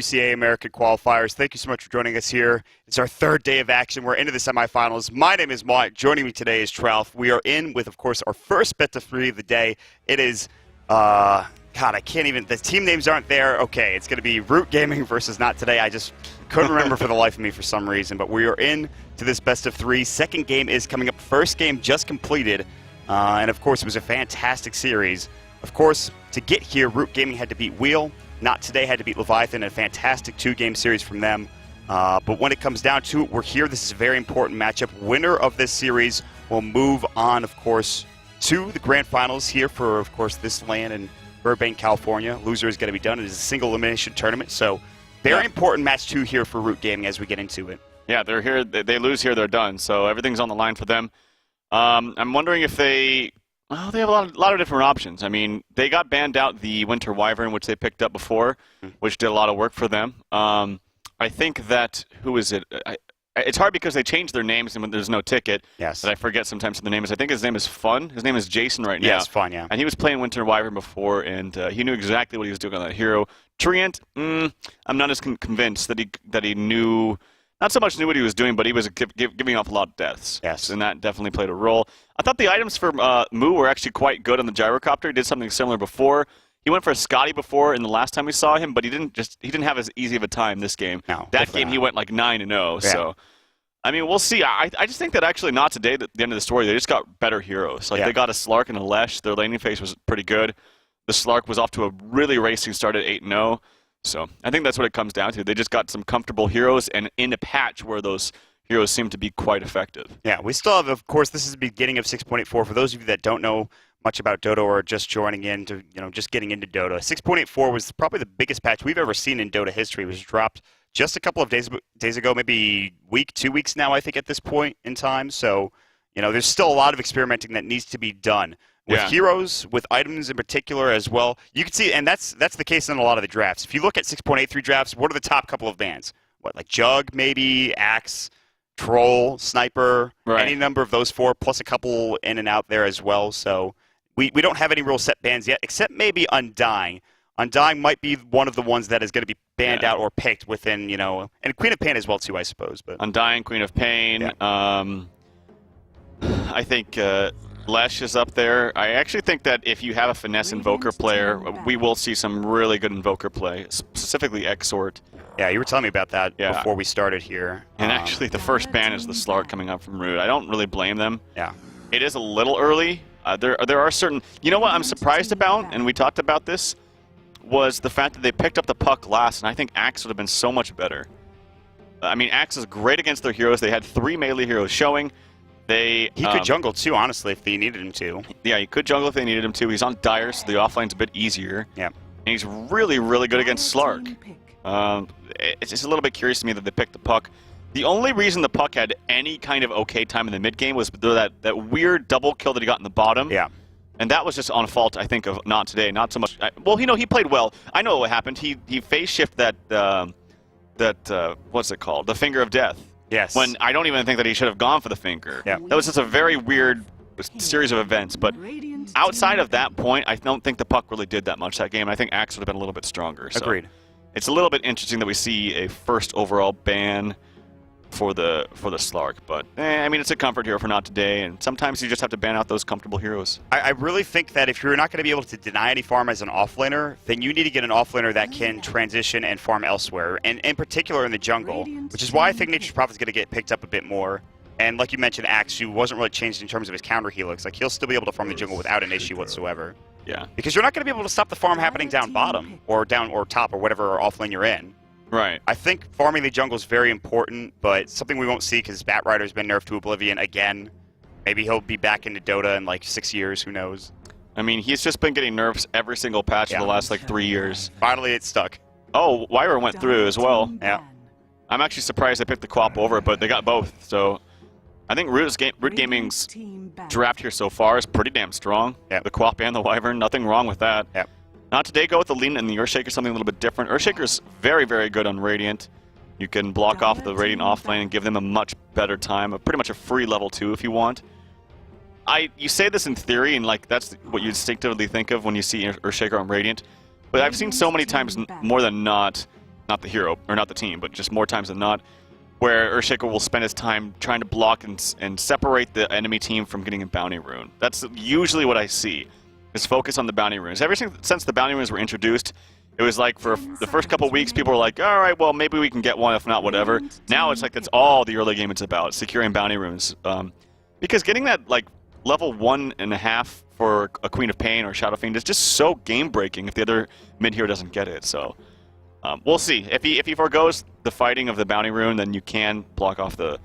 WCA American Qualifiers. Thank you so much for joining us here. It's our third day of action. We're into the semifinals. My name is NoT. Joining me today is Tralf. We are in with, of course, our first bet to three of the day. It is, God, I can't even, the team names aren't there. Okay, it's going to be Root Gaming versus Not Today. I just couldn't remember for the life of me for some reason, but we are in to this best of three. Second game is coming up. First game just completed, and of course, it was a fantastic series. Of course, to get here, Root Gaming had to beat Wheel. Not Today had to beat Leviathan, a fantastic two-game series from them. But when it comes down to it, we're here. This is a very important matchup. Winner of this series will move on, of course, to the grand finals here for, of course, this LAN in Burbank, California. Loser is going to be done. It is a single elimination tournament. So very important match two here for Root Gaming as we get into it. Yeah, they're here. They lose here, they're done. So everything's on the line for them. I'm wondering if they... Well, they have a lot of different options. I mean, they got banned out the Winter Wyvern, which they picked up before, which did a lot of work for them. I think that, who is it? It's hard because they changed their names and there's no ticket. Yes. But I forget sometimes who the name is. I think his name is Fun. His name is Jason right now. Yeah, it's Fun, yeah. And he was playing Winter Wyvern before, and he knew exactly what he was doing on that hero. Treant, I'm not as convinced that he knew... Not so much knew what he was doing, but he was giving off a lot of deaths. Yes. And that definitely played a role. I thought the items for Moo were actually quite good on the gyrocopter. He did something similar before. He went for a Scotty before in the last time we saw him, but he didn't have as easy of a time this game. No, that game he went like 9-0. Yeah. So, I mean, we'll see. I just think that actually Not Today, at the end of the story, they just got better heroes. Like they got a Slark and a Lesh. Their laning phase was pretty good. The Slark was off to a really racing start at 8-0. So I think that's what it comes down to. They just got some comfortable heroes, and in a patch where those heroes seem to be quite effective. Yeah, we still have, of course, this is the beginning of 6.84. For those of you that don't know much about Dota or just joining in to, just getting into Dota, 6.84 was probably the biggest patch we've ever seen in Dota history. It was dropped just a couple of days ago, maybe week, 2 weeks now, I think, at this point in time. So, there's still a lot of experimenting that needs to be done. With heroes, with items in particular as well. You can see, and that's the case in a lot of the drafts. If you look at 6.83 drafts, what are the top couple of bans? What, like Jug, maybe, Axe, Troll, Sniper, any number of those four, plus a couple in and out there as well. So we don't have any real set bans yet, except maybe Undying. Undying might be one of the ones that is going to be banned out or picked within, and Queen of Pain as well, too, I suppose. But Undying, Queen of Pain, I think... Lesh is up there. I actually think that if you have a finesse Invoker player, we will see some really good Invoker play, specifically Exort. Yeah, you were telling me about that before we started here. And actually, the first ban is the Slark coming up from Root. I don't really blame them. Yeah. It is a little early. There are certain... You know what I'm surprised about, and we talked about this, was the fact that they picked up the puck last, and I think Axe would have been so much better. I mean, Axe is great against their heroes. They had 3 melee heroes showing. He could jungle too, honestly, if they needed him to. Yeah, he could jungle if they needed him to. He's on Dire, so the offlane's a bit easier. Yeah. And he's really, really good against Slark. It's just a little bit curious to me that they picked the puck. The only reason the puck had any kind of okay time in the mid game was that weird double kill that he got in the bottom. Yeah. And that was just on fault, I think, of Not Today. Not so much. Well, he played well. I know what happened. He phase shifted what's it called? The Finger of Death. Yes. When I don't even think that he should have gone for the finger. Yeah. That was just a very weird series of events. But outside of that point, I don't think the puck really did that much that game. I think Axe would have been a little bit stronger. So agreed. It's a little bit interesting that we see a first overall ban for the Slark. But, I mean, it's a comfort hero for Not Today. And sometimes you just have to ban out those comfortable heroes. I really think that if you're not going to be able to deny any farm as an offlaner, then you need to get an offlaner that can transition and farm elsewhere. And in particular in the jungle, which is why I think Nature's Prophet is going to get picked up a bit more. And like you mentioned, Axe, who wasn't really changed in terms of his counter helix. Like, he'll still be able to farm the jungle without an issue whatsoever. Yeah. Because you're not going to be able to stop the farm happening down bottom or down or top or whatever offlane you're in. Right. I think farming the jungle is very important, but something we won't see because Batrider's been nerfed to oblivion again. Maybe he'll be back into Dota in like 6 years, who knows. I mean, he's just been getting nerfs every single patch in the last like 3 years. Finally, it's stuck. Oh, Wyvern went through as well. Yeah. I'm actually surprised they picked the Quap over it, but they got both, so... I think Root Gaming's draft here so far is pretty damn strong. Yep. The Quap and the Wyvern, nothing wrong with that. Yep. Not Today, go with the Lean and the Earthshaker, something a little bit different. Earthshaker's very, very good on Radiant. You can block off the Radiant offlane and give them a much better time, pretty much a free level 2 if you want. You say this in theory, and like that's what you instinctively think of when you see Earthshaker on Radiant, but I've seen so many times more than not not the hero, or not the team, but just more times than not, where Earthshaker will spend his time trying to block and separate the enemy team from getting a bounty rune. That's usually what I see, is focus on the bounty runes. Ever since the bounty runes were introduced, it was like for the first couple of weeks, people were like, all right, well, maybe we can get one, if not whatever. Now it's like that's all the early game is about, securing bounty runes. Because getting that like level 1.5 for a Queen of Pain or Shadow Fiend is just so game-breaking if the other mid-hero doesn't get it, so... we'll see. If he forgoes the fighting of the bounty rune, then you can block off the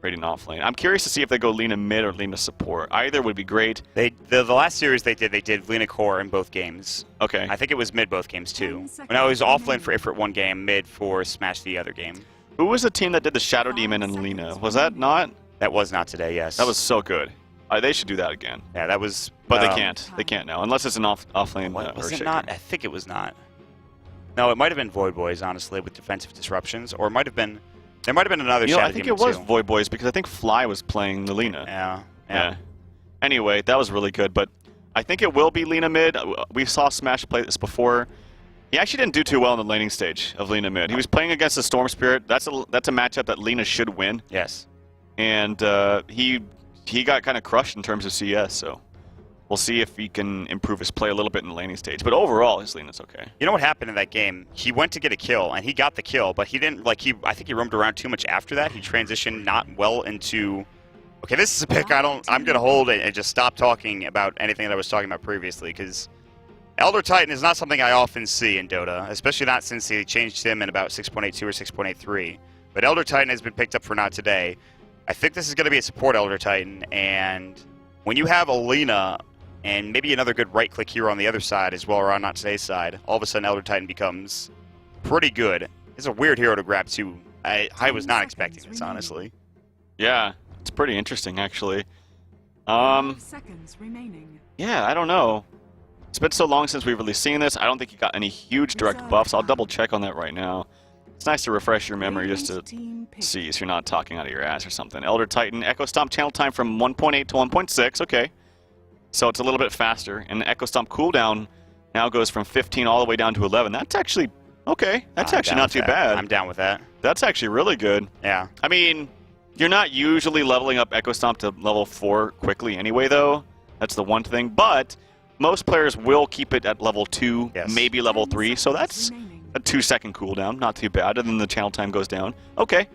Radiant offlane. I'm curious to see if they go Lina mid or Lina support. Either would be great. The last series they did Lina core in both games. Okay. I think it was mid both games too. When I was offlane for Ifrit one game, mid for Smash the other game. Who was the team that did the Shadow Demon and Lina? Was that NoT? That was NoT today, yes. That was so good. They should do that again. Yeah, that was... But they can't. They can't now, unless it's an offlane was it Earthshaker. NoT? I think it was NoT. No, it might have been Void Boys, honestly, with defensive disruptions, or it might have been... There might have been another Shadow Demon, I think it was Void Boys, because I think Fly was playing the Lina. Yeah. Anyway, that was really good, but I think it will be Lina mid. We saw Smash play this before. He actually didn't do too well in the laning stage of Lina mid. He was playing against the Storm Spirit. That's a matchup that Lina should win. Yes. And he got kind of crushed in terms of CS, so... We'll see if he can improve his play a little bit in the laning stage. But overall, his Lina's okay. You know what happened in that game? He went to get a kill, and he got the kill, but he didn't, I think he roamed around too much after that. He transitioned not well into... Okay, this is a pick I'm going to hold it and just stop talking about anything that I was talking about previously, because Elder Titan is not something I often see in Dota, especially not since they changed him in about 6.82 or 6.83. But Elder Titan has been picked up for NoT today. I think this is going to be a support Elder Titan, and when you have a Lina... and maybe another good right-click hero on the other side as well, or on NoT today's side, all of a sudden Elder Titan becomes pretty good. It's a weird hero to grab, too. I was not expecting this, honestly. Yeah, it's pretty interesting, actually. Yeah, I don't know. It's been so long since we've really seen this. I don't think he got any huge direct buffs. I'll double-check on that right now. It's nice to refresh your memory just to see so you're not talking out of your ass or something. Elder Titan, Echo Stomp channel time from 1.8 to 1.6, okay. So it's a little bit faster, and the Echo Stomp cooldown now goes from 15 all the way down to 11. That's actually, okay, that's actually not too bad. I'm down with that. That's actually really good. Yeah. I mean, you're not usually leveling up Echo Stomp to level 4 quickly anyway, though. That's the one thing, but most players will keep it at level 2, maybe level 3, so that's a 2-second cooldown, not too bad, and then the channel time goes down. Okay.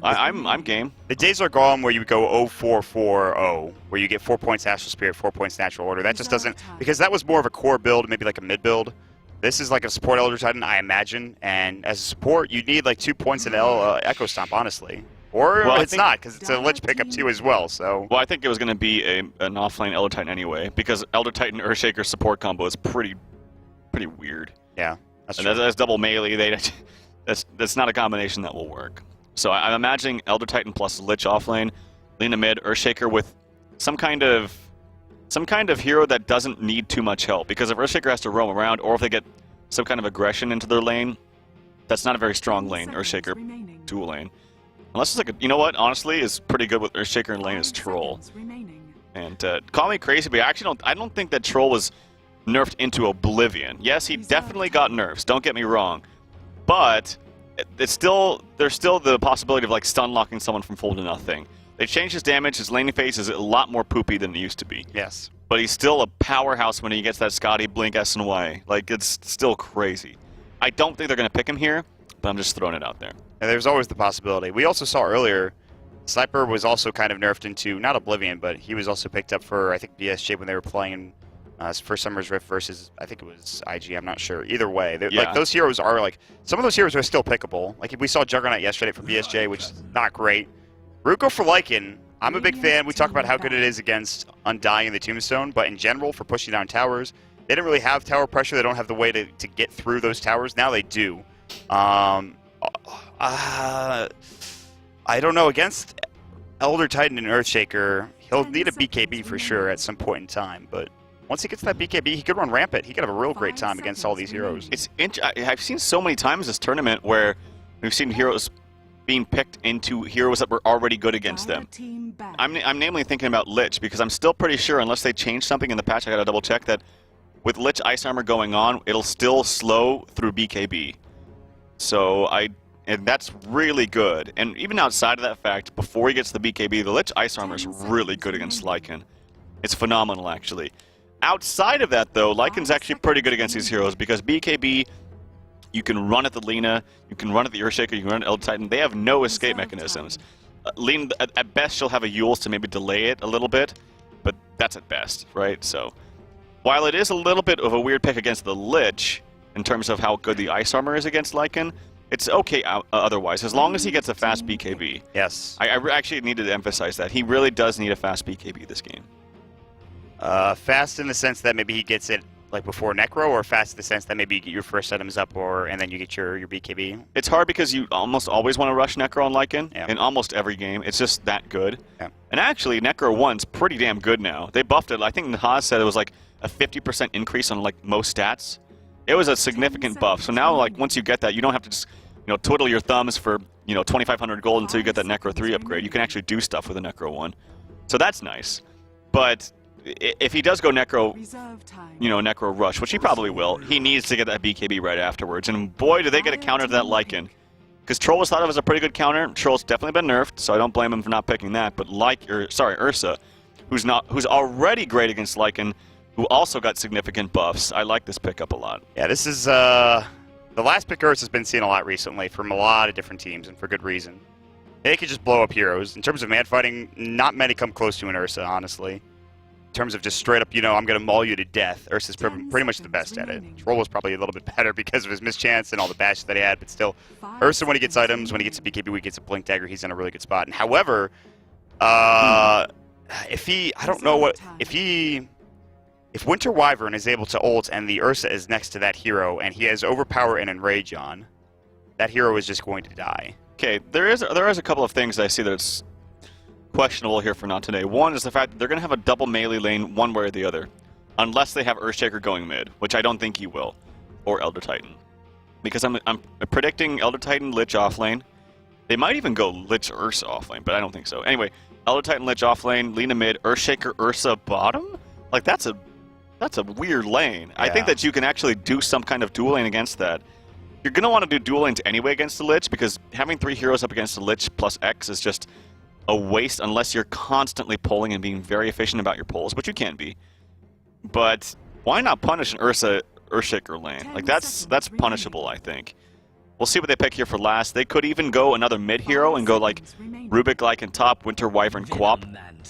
I'm game. The days are gone where you go 0-4-4-0, where you get 4 points Astral Spirit, 4 points Natural Order. That just doesn't... Because that was more of a core build, maybe like a mid build. This is like a support Elder Titan, I imagine, and as a support, you need like 2 points in Echo Stomp, honestly. Or it's not, because it's a Lich pickup too as well, so... Well, I think it was going to be an offlane Elder Titan anyway, because Elder Titan Earthshaker support combo is pretty weird. Yeah, that's true. That's double melee. That's not a combination that will work. So I'm imagining Elder Titan plus Lich offlane, Lina mid, Earthshaker with some kind of hero that doesn't need too much help. Because if Earthshaker has to roam around, or if they get some kind of aggression into their lane, that's not a very strong lane, Earthshaker dual lane. Unless it's like you know what, honestly, is pretty good with Earthshaker in lane is Troll. And call me crazy, but I don't think that Troll was nerfed into oblivion. Yes, he definitely got nerfs, don't get me wrong. But there's still the possibility of like stun locking someone from full to nothing. They changed his damage. His laning phase is a lot more poopy than it used to be. Yes. But he's still a powerhouse when he gets that Scotty Blink S and Y. Like it's still crazy. I don't think they're gonna pick him here, but I'm just throwing it out there. And there's always the possibility. We also saw earlier, Sniper was also kind of nerfed into not Oblivion, but he was also picked up for I think BSJ when they were playing. For Summer's Rift versus, I think it was IG, I'm not sure. Either way, like those heroes are like, some of those heroes are still pickable. Like we saw Juggernaut yesterday from BSJ, which is not great. Ruko for Lycan, I'm a big fan. We talk about how good it is against Undying and the Tombstone, but in general, for pushing down towers, they didn't really have tower pressure. They don't have the way to get through those towers. Now they do. I don't know. Against Elder Titan and Earthshaker, he'll need a BKB for sure at some point in time, but once he gets that BKB, he could run rampant. He could have a real great time against all these heroes. I've seen so many times this tournament where we've seen heroes being picked into heroes that were already good against them. I'm namely thinking about Lich, because I'm still pretty sure, unless they change something in the patch, I gotta double check, that with Lich Ice Armor going on, it'll still slow through BKB. So and that's really good. And even outside of that fact, before he gets the BKB, the Lich Ice Armor is really good against Lycan. It's phenomenal, actually. Outside of that, though, Lycan's actually pretty good against these heroes because BKB, you can run at the Lina, you can run at the Earthshaker, you can run at Elder Titan. They have no escape mechanisms. Lina, at best, she'll have a Eul's to maybe delay it a little bit, but that's at best, right? So, while it is a little bit of a weird pick against the Lich, in terms of how good the Ice Armor is against Lycan, it's okay otherwise, as long as he gets a fast BKB. Yes. I actually needed to emphasize that. He really does need a fast BKB this game. Fast in the sense that maybe he gets it like before Necro, or fast in the sense that maybe you get your first items up, and then you get your BKB? It's hard because you almost always want to rush Necro on Lycan in almost every game. It's just that good. Yeah. And actually, Necro 1's pretty damn good now. They buffed it. I think Nahaz said it was like a 50% increase on like most stats. It was a significant buff. So now, like, once you get that, you don't have to just, twiddle your thumbs for, 2,500 gold until you get that Necro 3 upgrade. You can actually do stuff with a Necro 1. So that's nice. But if he does go Necro, Necro Rush, which he probably will, he needs to get that BKB right afterwards. And boy, do they get a counter to that Lycan. Because Troll was thought of as a pretty good counter. Troll's definitely been nerfed, so I don't blame him for not picking that. But Ursa, who's already great against Lycan, who also got significant buffs. I like this pickup a lot. Yeah, this is the last pick Ursa has been seen a lot recently from a lot of different teams, and for good reason. They could just blow up heroes. In terms of man fighting, not many come close to an Ursa, honestly. In terms of just straight up, I'm going to maul you to death, Ursa's pretty much the best at it. Troll was probably a little bit better because of his mischance and all the bashes that he had, but still, Ursa, when he gets items, when he gets a BKB, when he gets a Blink Dagger, he's in a really good spot. And however, if Winter Wyvern is able to ult and the Ursa is next to that hero and he has Overpower and Enrage on, that hero is just going to die. Okay, there is a couple of things I see that's questionable here for NoT today. One is the fact that they're going to have a double melee lane one way or the other, unless they have Earthshaker going mid, which I don't think he will, or Elder Titan. Because I'm predicting Elder Titan Lich off lane. They might even go Lich Ursa off lane, but I don't think so. Anyway, Elder Titan Lich off lane, Lina mid, Earthshaker Ursa bottom? Like, that's a weird lane. Yeah. I think that you can actually do some kind of dual lane against that. You're going to want to do dual lanes anyway against the Lich, because having 3 heroes up against the Lich plus X is just a waste unless you're constantly pulling and being very efficient about your pulls, which you can be. But why not punish an Earthshaker lane? Like, that's punishable, I think. We'll see what they pick here for last. They could even go another mid hero and go like Rubik Lycan top, Winter Wyvern Quap.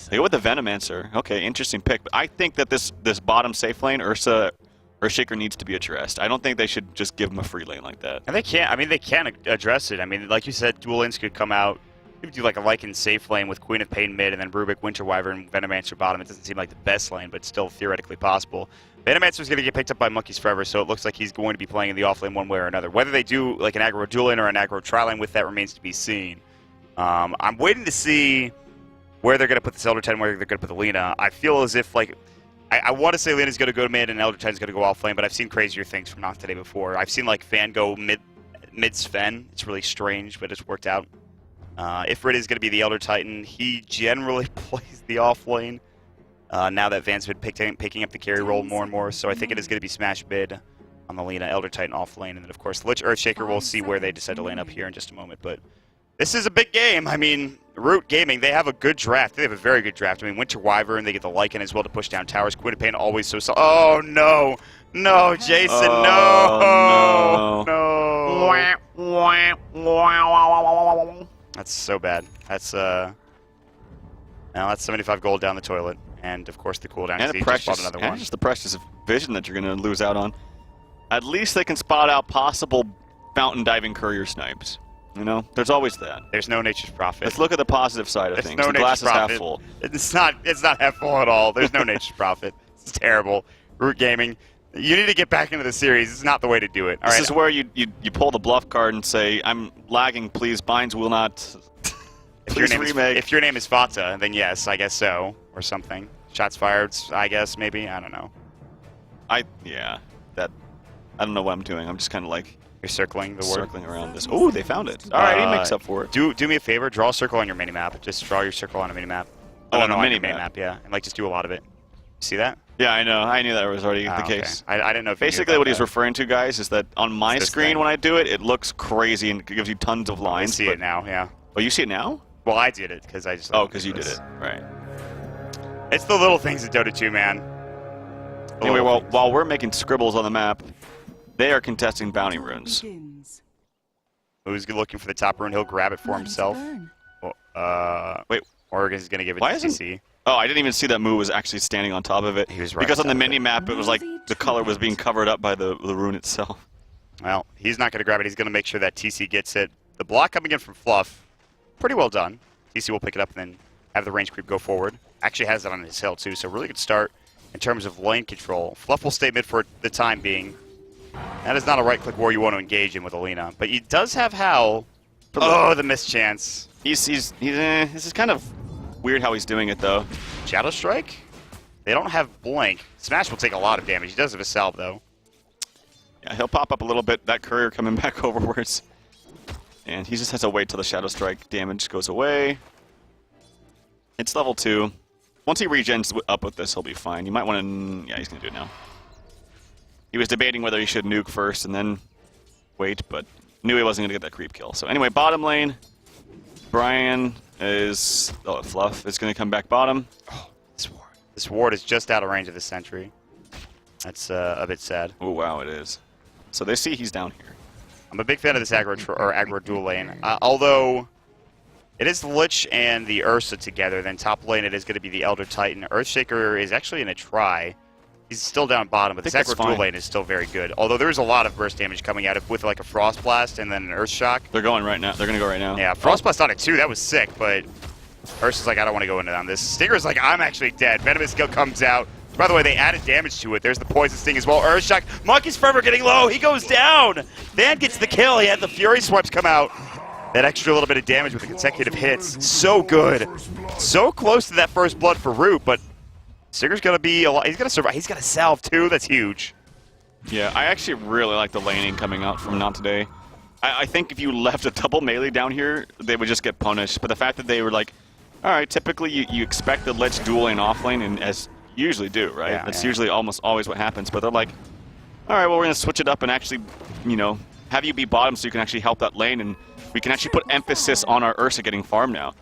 They go with the Venomancer. Okay, interesting pick. But I think that this bottom safe lane, Earthshaker needs to be addressed. I don't think they should just give him a free lane like that. And they can't. I mean, they can address it. I mean, like you said, dual lanes could come out. You could do like a Lycan safe lane with Queen of Pain mid and then Rubik, Winter Wyvern, Venomancer bottom. It doesn't seem like the best lane, but still theoretically possible. Venomancer's going to get picked up by Monkeys Forever, so it looks like he's going to be playing in the off lane one way or another. Whether they do like an aggro dual lane or an aggro tri-lane with that remains to be seen. I'm waiting to see where they're going to put this Elder Titan, where they're going to put the Lina. I feel as if, like, I want to say Lina's going to go mid and Elder Titan's going to go off lane, but I've seen crazier things from NoT today before. I've seen, like, Fan go mid Sven. It's really strange, but it's worked out. Ifrit is going to be the Elder Titan. He generally plays the off lane now that Van's been picking up the carry role more and more, so I think it is going to be smash mid on the Lina, Elder Titan off lane, and then, of course, Lich Earthshaker. We'll see where they decide to lane up here in just a moment, but this is a big game. I mean, Root Gaming, they have a good draft. They have a very good draft. I mean, Winter Wyvern, they get the Lycan as well to push down towers. Queen of Pain always so solid. Oh, no. No, Jason, no. No. That's so bad. That's, now that's 75 gold down the toilet. And, of course, the cooldown. And just the precious vision that you're going to lose out on. At least they can spot out possible fountain diving courier snipes. You know, there's always that. There's no nature's prophet. Let's look at the positive side of things. No, the glass is half full. It's not half full at all. There's no nature's prophet. It's terrible. Root Gaming, you need to get back into the series. It's not the way to do it. This is where you pull the bluff card and say, I'm lagging, please, binds will not. If your name is Fata, then yes, I guess so. Or something. Shots fired, I guess, maybe. I don't know. I don't know what I'm doing. I'm just kind of like... You're circling the word? Circling around this. Oh, they found it. All right, he makes up for it. Do me a favor. Draw a circle on your minimap. Just draw your circle on a minimap. Oh, on a minimap. Yeah. And, like, just do a lot of it. You see that? Yeah, I know. I knew that was already the case. I didn't know if you knew Basically, about what he's that. referring to, guys, is that on my this screen thing. when I do it, it looks crazy and it gives you tons of I lines. see it now, yeah. Oh, you see it now? Well, I did it because I just. Oh, because you did it. Right. It's the little things in Dota 2, man. Anyway, while we're making scribbles on the map, they are contesting bounty runes. Who's looking for the top rune? He'll grab it for himself. Wait. Oregon's going to give it Why to isn't- TC. Oh, I didn't even see that Moo was actually standing on top of it. He was right because on on the top of mini map, it was like the color was being covered up by the rune itself. Well, he's not going to grab it. He's going to make sure that TC gets it. The block coming in from Fluff, pretty well done. TC will pick it up and then have the range creep go forward. Actually has it on his hill, too, so really good start in terms of lane control. Fluff will stay mid for the time being. That is not a right-click war you want to engage in with Alina. But he does have Howl. Oh, the missed chance. This is kind of weird how he's doing it, though. Shadow Strike? They don't have Blink. Smash will take a lot of damage. He does have a salve, though. Yeah, he'll pop up a little bit. That courier coming back overwards. And he just has to wait till the Shadow Strike damage goes away. It's level 2. Once he regens up with this, he'll be fine. You might want to... Yeah, he's going to do it now. He was debating whether he should nuke first and then wait, but knew he wasn't going to get that creep kill. So anyway, bottom lane. Brian is... Oh, Fluff is going to come back bottom. Oh, this ward is just out of range of the sentry. That's a bit sad. Oh, wow, it is. So they see he's down here. I'm a big fan of this aggro dual lane. Although it is the Lich and the Ursa together, then top lane it is going to be the Elder Titan. Earthshaker is actually in a try. He's still down bottom, but this aggro dual lane is still very good. Although there's a lot of burst damage coming out with like a Frost Blast and then an Earth Shock. They're going right now. They're going to go right now. Yeah, Frost Blast on it too. That was sick, but Ursa's like, I don't want to go into on this. Stinger's like, I'm actually dead. Venomous Skill comes out. By the way, they added damage to it. There's the Poison Sting as well. Earthshock. Monkey's forever getting low. He goes down. Van gets the kill. He had the Fury Swipes come out. That extra little bit of damage with the consecutive hits. So good. So close to that first blood for Root, but Stinger's going to be a lot. He's going to survive. He's got a salve too. That's huge. Yeah, I actually really like the laning coming out from NoT today. I think if you left a double melee down here, they would just get punished. But the fact that they were like, all right, typically you expect the Lich dual lane off lane, and as usually do, right? Yeah, That's usually almost always what happens. But they're like, all right, well, we're going to switch it up and actually, you know, have you be bottom so you can actually help that lane, and we can actually put emphasis on our Ursa getting farm now.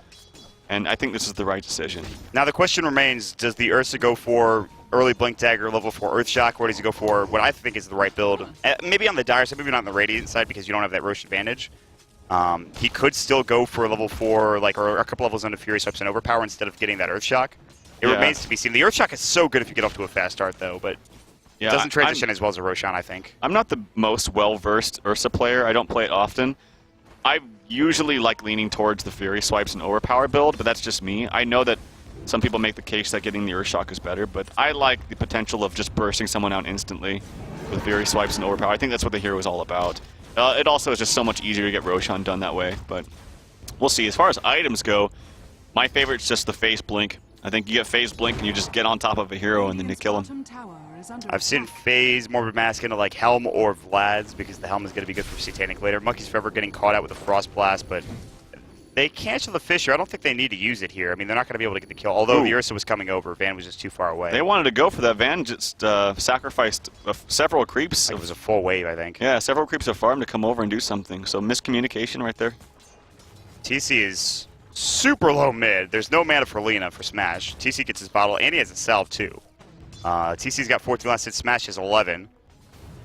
And I think this is the right decision. Now the question remains, does the Ursa go for early Blink Dagger, level 4 Earthshock, or does he go for what I think is the right build? Maybe on the Dire side, maybe not on the Radiant side because you don't have that Rosh advantage. He could still go for a level 4, like, or a couple levels under Fury Swipes and Overpower instead of getting that Earthshock. It remains to be seen. The Earthshock is so good if you get off to a fast start, though, but it doesn't transition as well as a Roshan, I think. I'm not the most well-versed Ursa player. I don't play it often. I usually like leaning towards the Fury Swipes and Overpower build, but that's just me. I know that some people make the case that getting the Earthshock is better, but I like the potential of just bursting someone out instantly with Fury Swipes and Overpower. I think that's what the hero is all about. It also is just so much easier to get Roshan done that way, but we'll see. As far as items go, my favorite is just the Phase Blink. I think you get Phase Blink and you just get on top of a hero and then you kill him. I've seen Phase Morbid Mask into like Helm or Vlad's because the Helm is going to be good for Satanic later. Monkey's forever getting caught out with a Frost Blast, but they cancel the Fissure. I don't think they need to use it here. I mean, they're not going to be able to get the kill. Although the Ursa was coming over, Van was just too far away. They wanted to go for that. Van just sacrificed several creeps. It was a full wave, I think. Yeah, several creeps of farm to come over and do something. So miscommunication right there. TC is super low mid. There's no mana for Lina for Smash. TC gets his bottle, and he has a salve too. TC's got 14 last hit. Smash has 11.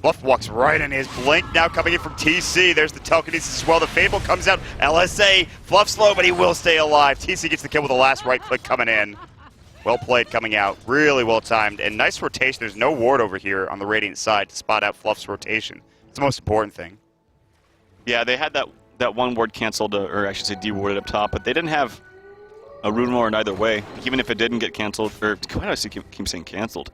Fluff walks right in. His Blink now coming in from TC. There's the telekinesis as well. The Fable comes out. LSA. Fluff slow, but he will stay alive. TC gets the kill with the last right click coming in. Well played coming out. Really well timed. And nice rotation. There's no ward over here on the Radiant side to spot out Fluff's rotation. It's the most important thing. Yeah, they had that one ward canceled, or I should say dewarded up top, but they didn't have a rune ward either way. Even if it didn't get canceled, or why do I keep saying canceled?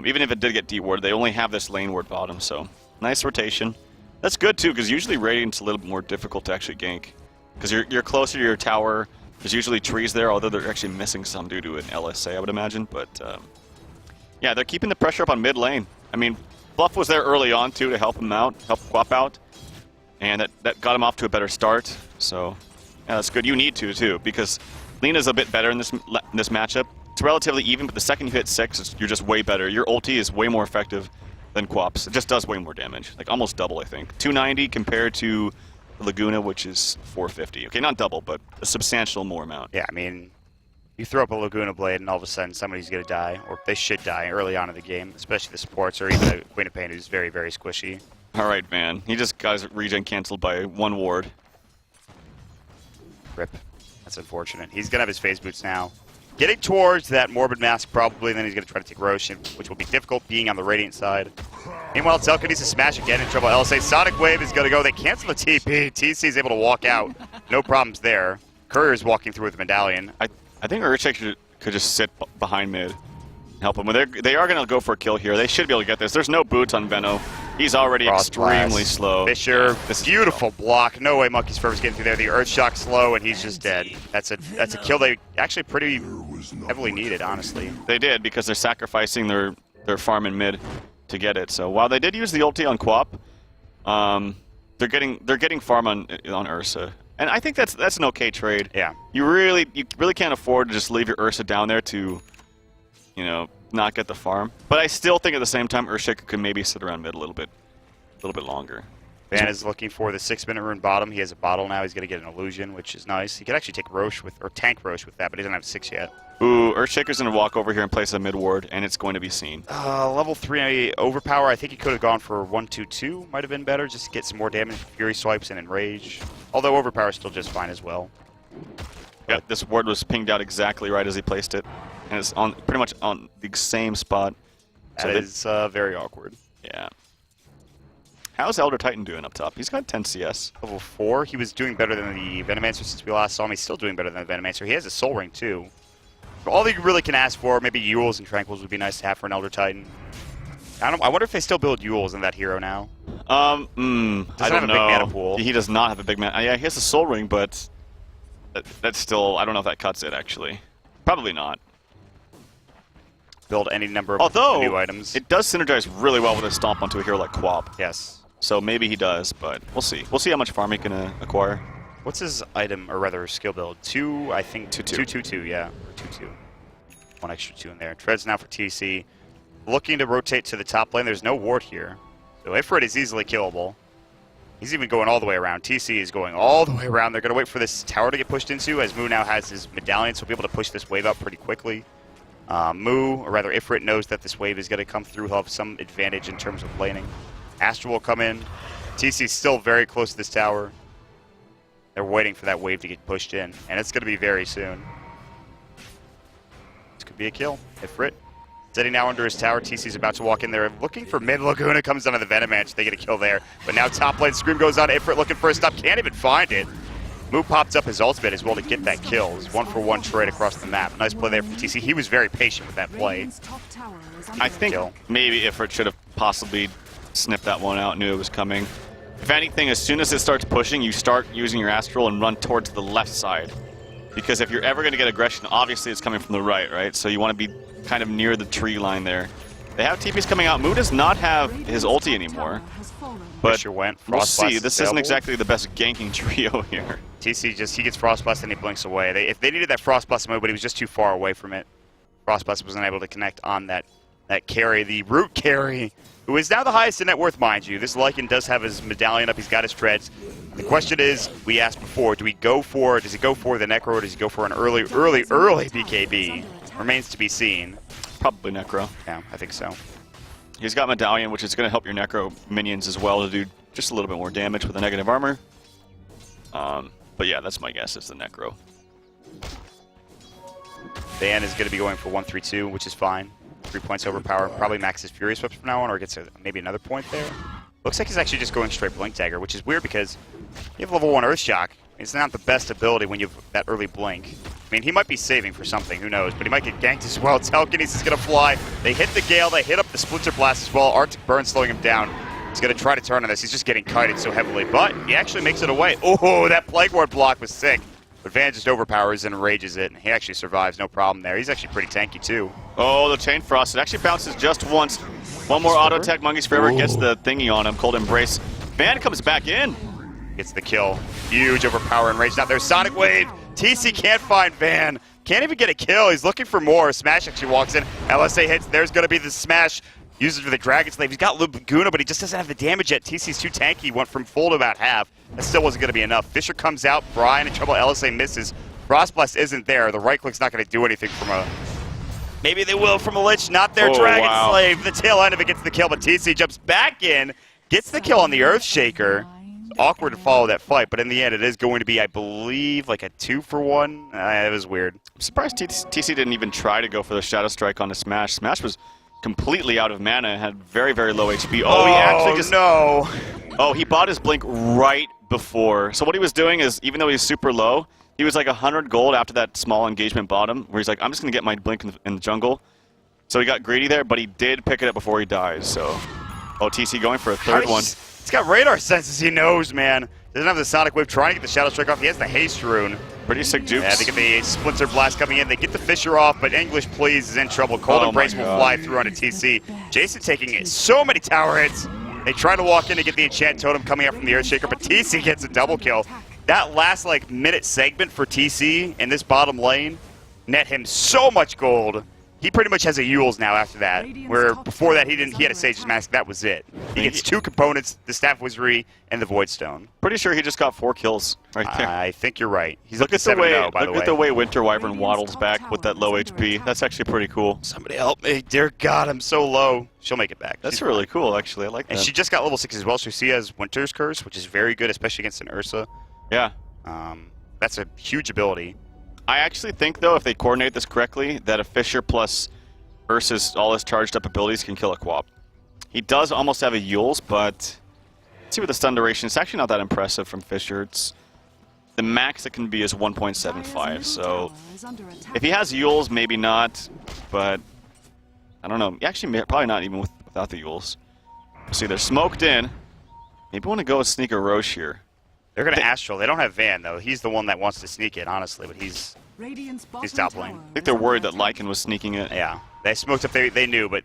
Even if it did get dewarded, they only have this lane ward bottom, so nice rotation. That's good too, because usually Radiant's a little bit more difficult to actually gank. Because you're closer to your tower, there's usually trees there, although they're actually missing some due to an LSA, I would imagine. But yeah, they're keeping the pressure up on mid lane. I mean, Fluff was there early on too to help him out, help Quap out. And that got him off to a better start. So yeah, that's good. You need to too, because Lina's a bit better in this matchup. it's relatively even, but the second you hit 6, you're just way better. Your ulti is way more effective than Quap's. It just does way more damage, like almost double, I think. 290 compared to Laguna, which is 450. Okay, not double, but a substantial more amount. Yeah, I mean, you throw up a Laguna Blade and all of a sudden somebody's going to die, or they should die early on in the game, especially the supports or even a Queen of Pain who's very, very squishy. All right, man. He just got his regen canceled by 1 ward. Rip. That's unfortunate. He's going to have his phase boots now. Getting towards that Morbid Mask probably, and then he's going to try to take Roche, which will be difficult being on the Radiant side. Meanwhile, Telka needs to smash again in trouble. LSA Sonic Wave is going to go. They cancel the TP. TC is able to walk out. No problems there. Courier's walking through with the Medallion. I think Earthshake could just sit behind mid and help him. They are going to go for a kill here. They should be able to get this. There's no boots on Veno. He's already extremely slow. Fisher, beautiful block. No way Monkey's Fervor's getting through there. The Earthshock slow, and he's just dead. That's a kill they actually pretty heavily needed, honestly. They did, because they're sacrificing their farm in mid to get it. So while they did use the ulti on Quap, they're getting farm on Ursa. And I think that's an okay trade. Yeah. You really can't afford to just leave your Ursa down there to, you know, not get the farm. But I still think at the same time Earthshaker could maybe sit around mid a little bit longer. Van is looking for the 6-minute rune bottom. He has a bottle now. He's going to get an illusion, which is nice. He could actually take Roche or tank Roche with that, but he doesn't have 6 yet. Ooh, Earthshaker's going to walk over here and place a mid ward, and it's going to be seen. Level 3 overpower. I think he could have gone for 1-2-2. Might have been better, just to get some more damage. Fury swipes and enrage. Although overpower is still just fine as well. Yeah, this ward was pinged out exactly right as he placed it, and it's on pretty much on the same spot. That is very awkward. Yeah. How's Elder Titan doing up top? He's got 10 CS. Level 4. He was doing better than the Venomancer since we last saw him. He's still doing better than the Venomancer. He has a Soul Ring, too. All you really can ask for, maybe Yules and Tranquils would be nice to have for an Elder Titan. I wonder if they still build Yules in that hero now. I don't have a big know. mana pool. He does not have a big mana. Yeah, he has a Soul Ring, but that's still, I don't know if that cuts it, actually. Probably not. Build any number of new items. It does synergize really well with a stomp onto a hero like Quap. Yes. So maybe he does, but we'll see. We'll see how much farm he can acquire. What's his item, or rather skill build? 2, I think. 2-2-2, yeah. 2-2. 1 extra 2 in there. Treads now for TC. Looking to rotate to the top lane. There's no ward here. So Ifrit is easily killable. He's even going all the way around. TC is going all the way around. They're going to wait for this tower to get pushed into, as Mu now has his medallion, so he'll be able to push this wave up pretty quickly. Mu, or rather Ifrit, knows that this wave is going to come through. He'll have some advantage in terms of laning. Astra will come in. TC's still very close to this tower. They're waiting for that wave to get pushed in, and it's going to be very soon. This could be a kill. Ifrit sitting now under his tower. TC's about to walk in there, looking for mid. Laguna comes down to the Venomancer. They get a kill there. But now top lane Scream goes on. Ifrit looking for a stop. Can't even find it. Mu popped up his ultimate as well to get that kill. It was 1-for-1 trade across the map. Nice play there from TC. He was very patient with that play. I think maybe Ifrit should have possibly snipped that one out, knew it was coming. If anything, as soon as it starts pushing, you start using your Astral and run towards the left side. Because if you're ever going to get aggression, obviously it's coming from the right? So you want to be kind of near the tree line there. They have TPs coming out. Mu does not have his ulti anymore. But we'll see. This isn't exactly the best ganking trio here. TC he gets Frost Blast and he blinks away. If they needed that Frost Blast move, but he was just too far away from it. Frost Blast wasn't able to connect on that carry, the root carry, who is now the highest in net worth, mind you. This Lycan does have his medallion up. He's got his treads. The question is, we asked before, does he go for the Necro, or does he go for an early BKB? Remains to be seen. Probably Necro. Yeah, I think so. He's got Medallion, which is going to help your Necro minions as well to do just a little bit more damage with the negative armor. But yeah, that's my guess, it's the Necro. Van is going to be going for 1-3-2, which is fine. 3 points overpower. Probably maxes Fury Sweeps from now on, or gets maybe another point there. Looks like he's actually just going straight Blink Dagger, which is weird because you have level 1 Earthshock. It's not the best ability when you have that early Blink. I mean, he might be saving for something, who knows, but he might get ganked as well. Telekinesis is going to fly. They hit the Gale, they hit up the Splinter Blast as well. Arctic Burn slowing him down. He's going to try to turn on this. He's just getting kited so heavily, but he actually makes it away. Oh, that Plague Ward block was sick. But Van just overpowers and rages it, and he actually survives, no problem there. He's actually pretty tanky, too. Oh, the Chain Frost. It actually bounces just once. One more auto tech. Monkey's Forever gets the thingy on him. Cold Embrace. Van comes back in. Gets the kill. Huge overpower and rage. Now there's Sonic Wave. TC can't find Van. Can't even get a kill. He's looking for more. Smash actually walks in. LSA hits. There's going to be the smash. Uses for the Dragon Slave. He's got Laguna, but he just doesn't have the damage yet. TC's too tanky. Went from full to about half. That still wasn't going to be enough. Fisher comes out. Brian in trouble. LSA misses. Frost Blast isn't there. The right click's not going to do anything from a... Maybe they will from a Lich. Not their Dragon Slave. The tail end of it gets the kill, but TC jumps back in. Gets the kill on the Earthshaker. Awkward to follow that fight, but in the end it is going to be, I believe, like a 2-for-1. It was weird. I'm surprised TC didn't even try to go for the Shadow Strike on the Smash. Smash was completely out of mana, had very, very low HP. Oh, he actually just... no! Oh, he bought his Blink right before. So what he was doing is, even though he's super low, he was like 100 gold after that small engagement bottom, where he's like, I'm just going to get my Blink in the jungle. So he got greedy there, but he did pick it up before he dies, so... Oh, TC going for a third one. He's got radar senses, he knows, man. Doesn't have the Sonic Wave, trying to get the Shadow Strike off. He has the Haste Rune. Pretty sick jukes. Yeah, they get the Splinter Blast coming in. They get the Fisher off, but English Please is in trouble. Cold Embrace will fly through onto TC. Jason taking so many tower hits. They try to walk in to get the Enchant Totem coming out from the Earthshaker, but TC gets a double kill. That last, like, minute segment for TC in this bottom lane net him so much gold. He pretty much has a Yules now after that, where before that he had a Sage's Mask, that was it. He gets 2 components, the Staff Wizardry and the Void Stone. Pretty sure he just got 4 kills right there. I think you're right. He's look up to 7-0, by the way. Look at the way Winter Wyvern waddles back with that low HP. That's actually pretty cool. Somebody help me. Dear God, I'm so low. She'll make it back. That's really cool, actually. I like that. And she just got level 6 as well, so she has Winter's Curse, which is very good, especially against an Ursa. Yeah. That's a huge ability. I actually think, though, if they coordinate this correctly, that a Fisher plus Ursa's all his charged up abilities can kill a Quap. He does almost have a Yules, but let's see what the stun duration. It's actually not that impressive from Fisher. It's the max it can be is 1.75. So if he has Yules, maybe not, but I don't know. Actually, probably not even without the Yules. See, they're smoked in. Maybe want to go with Sneaker Roche here. They're going to Astral. They don't have Van, though. He's the one that wants to sneak it, honestly, but he's top lane. I think they're worried that Lycan was sneaking it. Yeah. They smoked up, they knew, but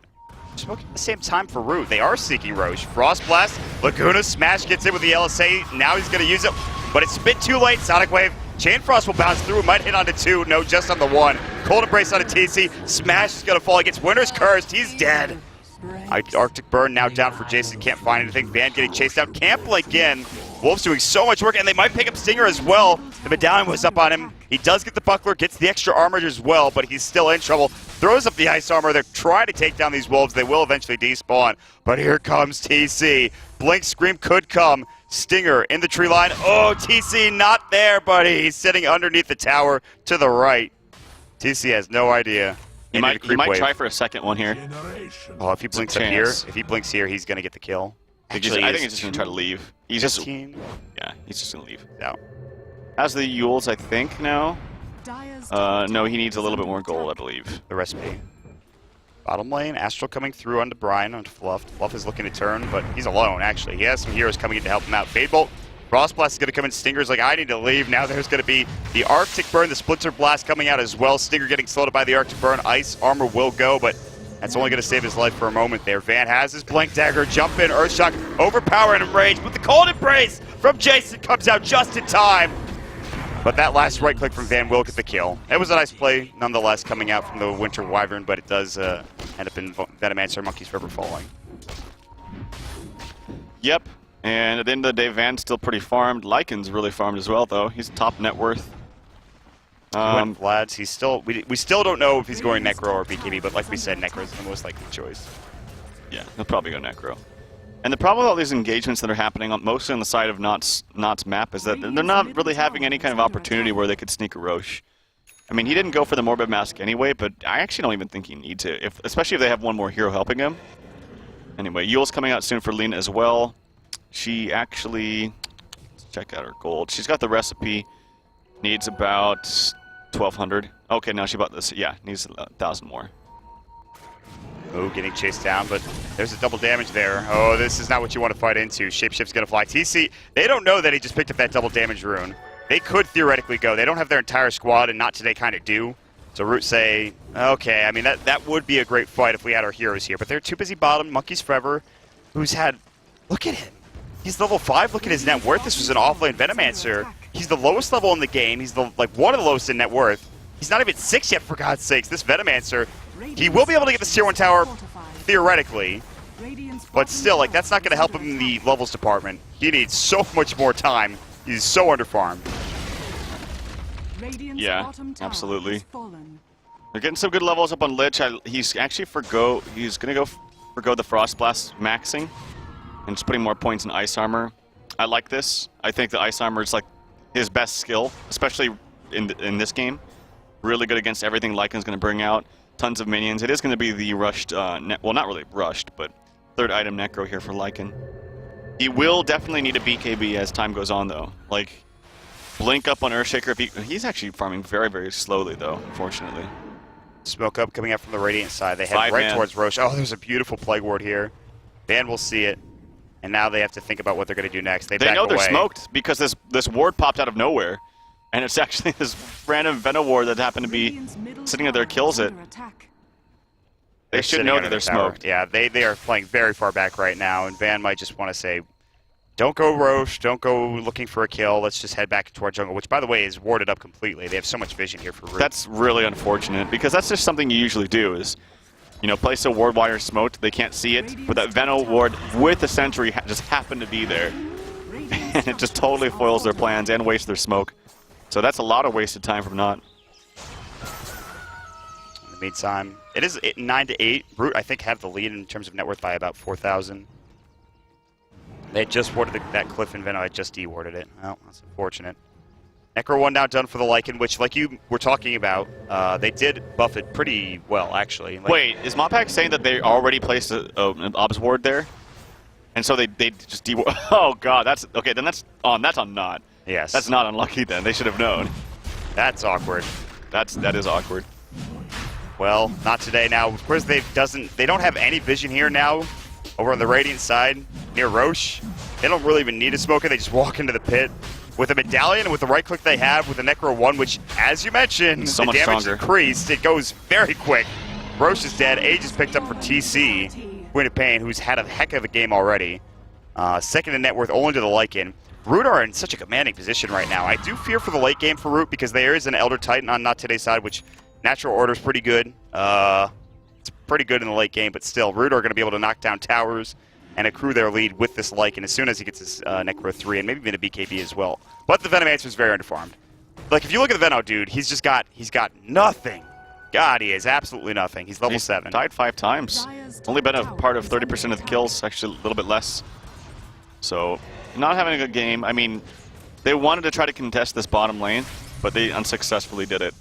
smoking at the same time for Root. They are sneaking Roche. Frost Blast, Laguna, Smash gets in with the LSA. Now he's going to use it, but it's a bit too late. Sonic Wave. Chain Frost will bounce through. Might hit onto 2. No, just on the 1. Cold Embrace onto TC. Smash is going to fall. He gets Winter's Cursed. He's dead. Arctic Burn now down for Jason. Can't find anything. Van getting chased out. Camp again. Wolf's doing so much work, and they might pick up Stinger as well. The medallion was up on him. He does get the buckler, gets the extra armor as well, but he's still in trouble. Throws up the ice armor. They're trying to take down these wolves. They will eventually despawn, but here comes TC. Blink Scream could come. Stinger in the tree line. Oh, TC not there, buddy. He's sitting underneath the tower to the right. TC has no idea. He might try for a second one here. Oh, if he blinks up here, he's going to get the kill. Actually, I think he's just going to try to leave. He's just going to leave. Out. Has the Yules, I think, now? No, he needs a little bit more gold, I believe. The recipe. Bottom lane, Astral coming through onto Brian, onto Fluff. Fluff is looking to turn, but he's alone, actually. He has some heroes coming in to help him out. Fadebolt, Frost Blast is going to come in. Stinger's like, I need to leave. Now there's going to be the Arctic Burn, the Splinter Blast coming out as well. Stinger getting slowed by the Arctic Burn. Ice armor will go, but that's only going to save his life for a moment there. Van has his Blink Dagger, jump in, Earthshock, overpower and enrage, but the Cold Embrace from Jason comes out just in time. But that last right click from Van will get the kill. It was a nice play, nonetheless, coming out from the Winter Wyvern, but it does end up in Venomancer Monkey's Forever falling. Yep, and at the end of the day, Van's still pretty farmed. Lycan's really farmed as well, though. He's top net worth. Vlad's, he's still, we still don't know if he's going Necro or BKB, but like we said, Necro is the most likely choice. Yeah, he'll probably go Necro. And the problem with all these engagements that are happening, mostly on the side of NoT's map, is that they're not really having any kind of opportunity where they could sneak a Roche. I mean, he didn't go for the Morbid Mask anyway, but I actually don't even think he needs to, especially if they have one more hero helping him. Anyway, Yule's coming out soon for Lena as well. She actually, let's check out her gold. She's got the recipe, needs about 1,200. Okay, now she bought this, yeah, needs 1,000 more. Oh, getting chased down, but there's a double damage there. Oh, this is not what you want to fight into. Shapeshift's going to fly. TC, they don't know that he just picked up that double damage rune. They could theoretically go. They don't have their entire squad, and not today kind of do. So Root say, okay, I mean, that would be a great fight if we had our heroes here. But they're too busy bottom. Monkey's Forever, who's had, look at him. He's level 5. Look at his net worth. This was an offlane Venomancer. He's the lowest level in the game. He's the one of the lowest in net worth. He's not even 6 yet, for God's sakes. This Venomancer, he will be able to get this tier 1 tower, theoretically. But still, like, that's not going to help him in the levels department. He needs so much more time. He's so underfarmed. Yeah, absolutely. They're getting some good levels up on Lich. He's actually he's going to go forgo the Frost Blast maxing and just putting more points in Ice Armor. I like this. I think the Ice Armor is like his best skill, especially in this game. Really good against everything Lycan's going to bring out. Tons of minions. It is going to be the rushed, well, not really rushed, but third item Necro here for Lycan. He will definitely need a BKB as time goes on, though. Like, blink up on Earthshaker. He's actually farming very, very slowly, though, unfortunately. Smoke up coming out from the Radiant side. They head right towards Roche. Oh, there's a beautiful Plague Ward here. Van will see it. And now they have to think about what they're going to do next. They know they're smoked because this ward popped out of nowhere. And it's actually this random Veno ward that happened to be sitting there kills it. They should know that they're smoked. Yeah, they are playing very far back right now. And Van might just want to say, don't go Roche, don't go looking for a kill. Let's just head back into our jungle, which, by the way, is warded up completely. They have so much vision here for Root. That's really unfortunate because that's just something you usually do is, you know, place a ward wire smoked, they can't see it, but that Veno ward with the sentry just happened to be there. And it just totally foils their plans and wastes their smoke. So that's a lot of wasted time from NoT. In the meantime, it is 9-8. Root, I think, have the lead in terms of net worth by about 4,000. They had just warded that cliff and Veno had just de-warded it. Well, that's unfortunate. Necro 1 now done for the Lycan, which, like you were talking about, they did buff it pretty well, actually. Like, wait, is Mopac saying that they already placed an Obs ward there? And so they just de-ward... Oh, God, that's... Okay, then that's on NoT. Yes. That's not unlucky then. They should have known. That's awkward. That is awkward. Well, not today now. Of course, they don't have any vision here now over on the Radiant side near Roche. They don't really even need a smoker. They just walk into the pit. With a medallion and with the right click they have with the Necro 1, which, as you mentioned, so the damage stronger. increased. It goes very quick. Roche is dead. Age is picked up for TC. Queen of Pain, who's had a heck of a game already. Second in net worth only to the Lycan. Root are in such a commanding position right now. I do fear for the late game for Root because there is an Elder Titan on NoT today's side, which natural order is pretty good. It's pretty good in the late game, but still, Root are going to be able to knock down towers and accrue their lead with this Lycan as soon as he gets his Necro 3 and maybe even a BKB as well. But the Venomancer is very underfarmed. Like, if you look at the Veno, dude, he's got nothing. God, he is absolutely nothing. He's level 7. Died 5 times. Only been a part of 30% of the kills, actually a little bit less. So, not having a good game. I mean, they wanted to try to contest this bottom lane, but they unsuccessfully did it.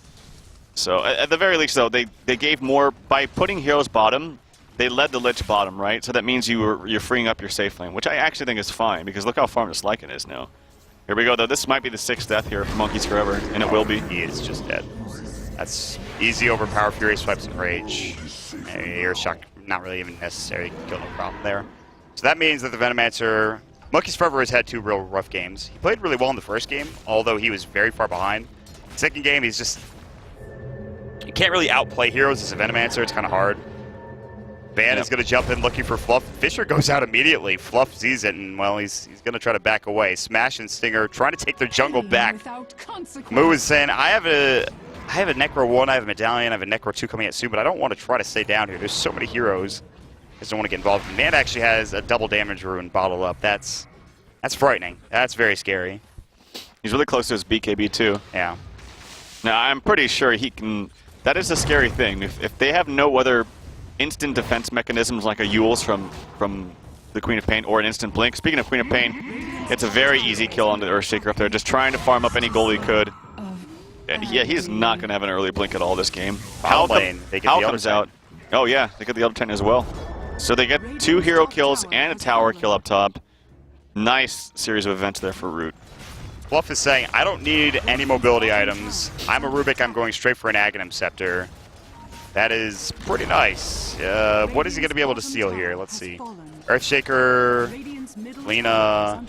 So, at the very least, though, they gave more by putting heroes bottom. They led the Lich bottom, right? So that means you're freeing up your safe lane, which I actually think is fine because look how farmed this Lycan is now. Here we go, though. This might be the 6th death here for Monkeys Forever, and it will be. He is just dead. That's easy over Power Fury, Swipes, and Rage. Air Shock, not really even necessary. Kill no problem there. So that means that the Venomancer... Monkeys Forever has had 2 real rough games. He played really well in the first game, although he was very far behind. Second game, he's just... You can't really outplay heroes as a Venomancer. It's kind of hard. Van is going to jump in looking for Fluff. Fisher goes out immediately. Fluff sees it, and, well, he's going to try to back away. Smash and Stinger trying to take their jungle back. Moo is saying, I have a Necro 1, I have a Medallion, I have a Necro 2 coming out soon, but I don't want to try to stay down here. There's so many heroes. I just don't want to get involved. Man actually has a double damage rune bottled up. That's frightening. That's very scary. He's really close to his BKB, too. Yeah. Now, I'm pretty sure he can... That is a scary thing. If they have no other instant defense mechanisms like a Eul's from the Queen of Pain or an instant blink. Speaking of Queen of Pain, it's a very easy kill on the Earthshaker up there, just trying to farm up any gold he could. And yeah, he's not going to have an early blink at all this game. Hal comes out. Oh yeah, they get the Elder Titan as well. So they get 2 hero kills and a tower kill up top. Nice series of events there for Root. Fluff is saying, I don't need any mobility items. I'm a Rubik, I'm going straight for an Aghanim Scepter. That is pretty nice. What is he going to be able to steal here? Let's see. Earthshaker, Lina,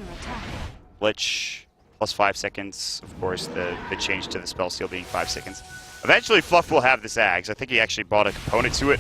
Lich, plus 5 seconds. Of course, the change to the spell steal being 5 seconds. Eventually, Fluff will have this Ags. I think he actually bought a component to it.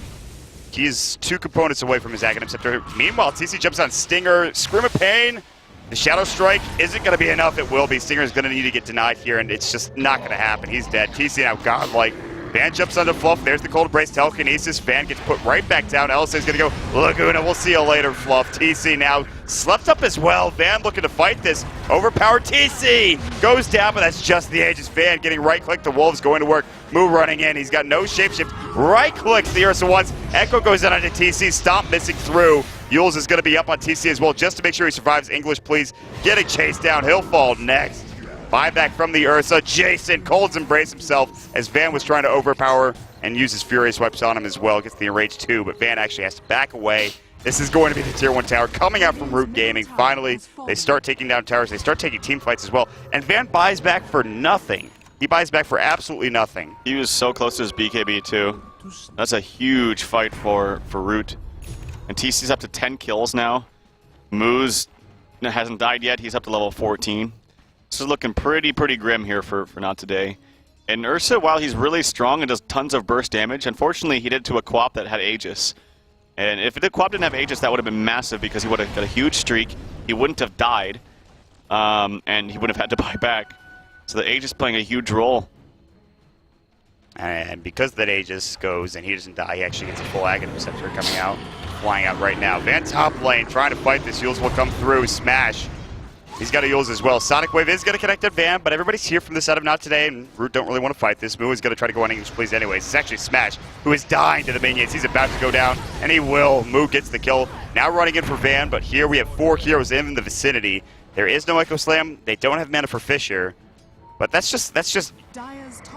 He's 2 components away from his Aghanim Scepter. Meanwhile, TC jumps on Stinger. Scream of Pain. The Shadow Strike isn't going to be enough. It will be. Stinger's going to need to get denied here, and it's just not going to happen. He's dead. TC now godlike. Van jumps onto Fluff. There's the Cold Embrace Telekinesis. Van gets put right back down. LSA's going to go Laguna. We'll see you later, Fluff. TC now slept up as well. Van looking to fight this. Overpowered TC goes down, but that's just the Aegis. Van getting right-click. The Wolves going to work. Moo running in. He's got no shapeshift. Right-clicks the Ursa once. Echo goes in onto TC. Stomp missing through. Yules is going to be up on TC as well just to make sure he survives. English, please. Getting chased down. He'll fall next. Buyback from the Ursa. Jason Cold's embrace himself as Van was trying to overpower and uses Furious Wipes on him as well. Gets the Enrage 2, but Van actually has to back away. This is going to be the Tier 1 tower coming out from Root Gaming. Finally, they start taking down towers. They start taking team fights as well. And Van buys back for nothing. He buys back for absolutely nothing. He was so close to his BKB too. That's a huge fight for Root. And TC's up to 10 kills now. Moo's hasn't died yet. He's up to level 14. This is looking pretty grim here for NoT today. And Ursa, while he's really strong and does tons of burst damage, unfortunately he did it to a Quap that had Aegis. And if the Quap didn't have Aegis, that would have been massive because he would have got a huge streak. He wouldn't have died, and he wouldn't have had to buy back. So the Aegis playing a huge role. And because that Aegis goes and he doesn't die, he actually gets a full Aghanim Receptor coming out, flying out right now. Van top lane trying to fight this. Yules will come through, smash. He's got a Yules as well. Sonic Wave is going to connect to Van, but everybody's here from this side of NoT today, and Root don't really want to fight this. Moo is going to try to go on English Please anyways. It's actually Smash, who is dying to the minions. He's about to go down, and he will. Moo gets the kill. Now running in for Van, but here we have 4 heroes in the vicinity. There is no Echo Slam. They don't have mana for Fissure, but that's just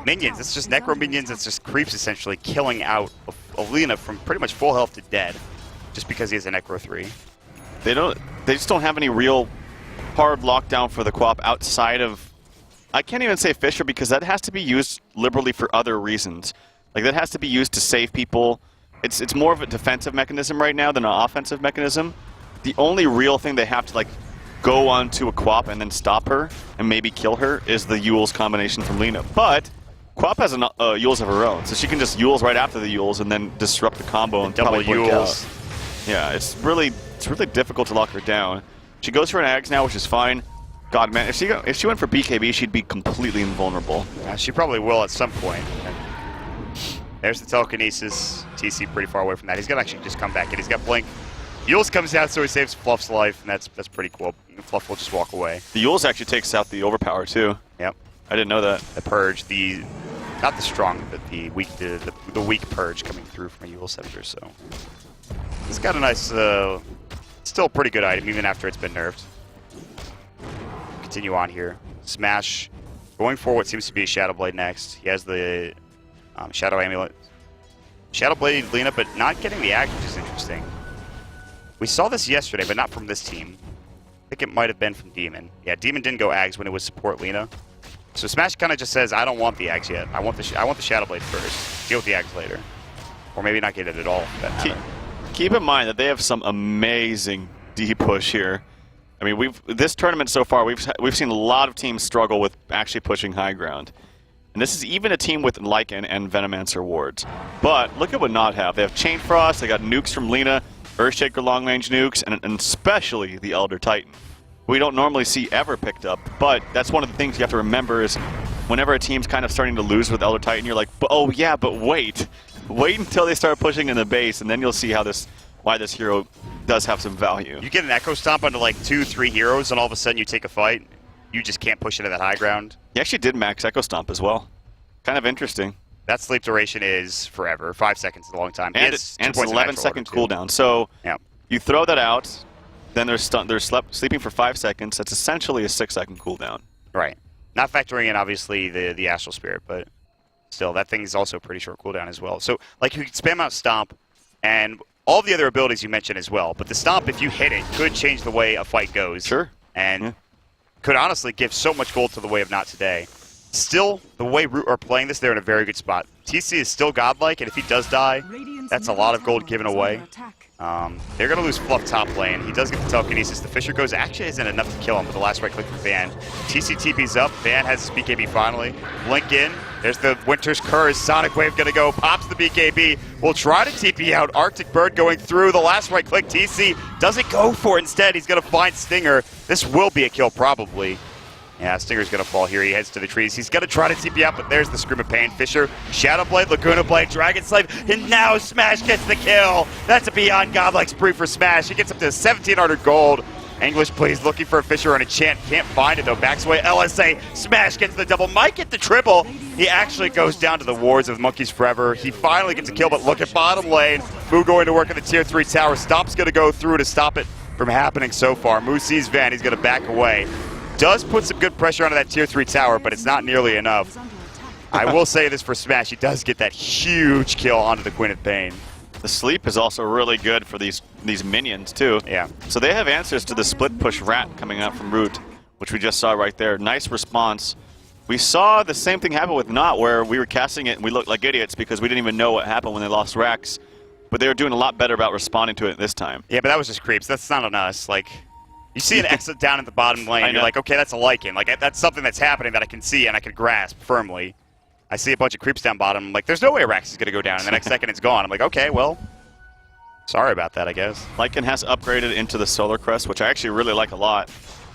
minions. That's just Necro minions. It's just creeps essentially killing out Alina from pretty much full health to dead, just because he has a Necro 3. They just don't have any real hard lockdown for the Quap outside of, I can't even say Fissure because that has to be used liberally for other reasons. Like that has to be used to save people. It's more of a defensive mechanism right now than an offensive mechanism. The only real thing they have to like go onto a Quap and then stop her and maybe kill her is the Yules combination from Lina. But Quap has a Yules of her own, so she can just Yules right after the Yules and then disrupt the combo and double Yules. Yeah, it's really difficult to lock her down. She goes for an Ags now, which is fine. God, man, if she went for BKB, she'd be completely invulnerable. Yeah, she probably will at some point. There's the Telekinesis. TC pretty far away from that. He's going to actually just come back in. He's got Blink. Yules comes out, so he saves Fluff's life, and that's pretty cool. Fluff will just walk away. The Yules actually takes out the Overpower, too. Yep. I didn't know that. The Purge, not the strong, but the weak Purge coming through from a Yule Scepter, so. It's got a nice, still a pretty good item, even after it's been nerfed. Continue on here. Smash, going for what seems to be a Shadow Blade next. He has the Shadow Amulet. Shadow Blade Lina, but not getting the Axe, which is interesting. We saw this yesterday, but not from this team. I think it might have been from Demon. Yeah, Demon didn't go Ags when it was support Lina. So Smash kind of just says, I don't want the Ags yet. I want the Shadow Blade first. Deal with the Ags later. Or maybe not get it at all, for that matter. Keep in mind that they have some amazing D push here. I mean, this tournament so far, we've seen a lot of teams struggle with actually pushing high ground. And this is even a team with Lycan and Venomancer wards. But look at what NoT have. They have Chain Frost, they got nukes from Lina, Earthshaker long-range nukes, and especially the Elder Titan. We don't normally see ever picked up, but that's one of the things you have to remember is whenever a team's kind of starting to lose with Elder Titan, you're like, oh yeah, but wait. Wait until they start pushing in the base, and then you'll see why this hero does have some value. You get an Echo Stomp onto like 2-3 heroes, and all of a sudden you take a fight. You just can't push into that high ground. He actually did max Echo Stomp as well. Kind of interesting. That sleep duration is forever. 5 seconds is a long time. And it's an 11-second cooldown. So you throw that out, then they're sleeping for 5 seconds. That's essentially a 6-second cooldown. Right. Not factoring in, obviously, the Astral Spirit, but still, that thing is also a pretty short cooldown as well. So, like, you can spam out Stomp, and all the other abilities you mentioned as well. But the Stomp, if you hit it, could change the way a fight goes. Sure. And could honestly give so much gold to the way of NoT today. Still, the way Root are playing this, they're in a very good spot. TC is still godlike, and if he does die, that's a lot of gold given away. They're going to lose Fluff top lane. He does get the telekinesis. The Fisher goes actually isn't enough to kill him, but the last right click from Van. TC TP's up. Van has his BKB finally. Blink in. There's the Winter's Curse. Sonic Wave going to go. Pops the BKB. Will try to TP out. Arctic Bird going through. The last right click. TC doesn't go for it. Instead, he's going to find Stinger. This will be a kill probably. Yeah, Stinger's going to fall here. He heads to the trees. He's going to try to TP out, but there's the Scream of Pain. Fisher, Shadow Blade, Laguna Blade, Dragon Slave, and now Smash gets the kill. That's a beyond godlike spree for Smash. He gets up to 1,700 gold. English Please looking for a Fisher on a chant. Can't find it though. Backs away. LSA. Smash gets the double. Might get the triple. He actually goes down to the wards of Monkeys Forever. He finally gets a kill, but look at bottom lane. Moo going to work at the tier 3 tower. Stop's going to go through to stop it from happening so far. Moo sees Van. He's going to back away. Does put some good pressure onto that tier 3 tower, but it's not nearly enough. I will say this for Smash. He does get that huge kill onto the Queen of Pain. The sleep is also really good for these minions, too. Yeah. So they have answers to the split push rat coming out from Root, which we just saw right there. Nice response. We saw the same thing happen with NoT, where we were casting it and we looked like idiots because we didn't even know what happened when they lost Rax. But they were doing a lot better about responding to it this time. Yeah, but that was just creeps. That's not on us. Like, you see an exit down at the bottom lane, and you're like, okay, that's a Lycan. Like, that's something that's happening that I can see and I can grasp firmly. I see a bunch of creeps down bottom. I'm like, there's no way Rax is going to go down, and the next second it's gone. I'm like, okay, well, sorry about that, I guess. Lycan has upgraded into the Solar Crest, which I actually really like a lot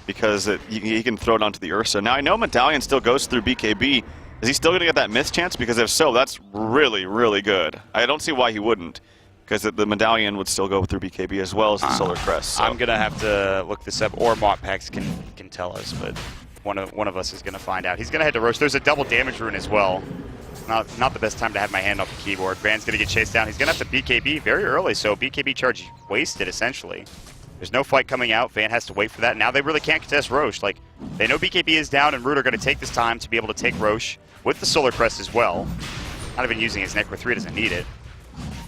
because he can throw it onto the Ursa. Now, I know Medallion still goes through BKB. Is he still going to get that miss chance? Because if so, that's really, really good. I don't see why he wouldn't, because the Medallion would still go through BKB as well as the Solar Crest. So. I'm going to have to look this up, or Motpax can tell us, but one of us is going to find out. He's going to head to Roche. There's a double damage rune as well. Not the best time to have my hand off the keyboard. Van's going to get chased down. He's going to have to BKB very early, so BKB charge wasted, essentially. There's no fight coming out. Van has to wait for that. Now they really can't contest Roche. Like, they know BKB is down, and Root are going to take this time to be able to take Roche with the Solar Crest as well. Not even using his Necro 3, doesn't need it.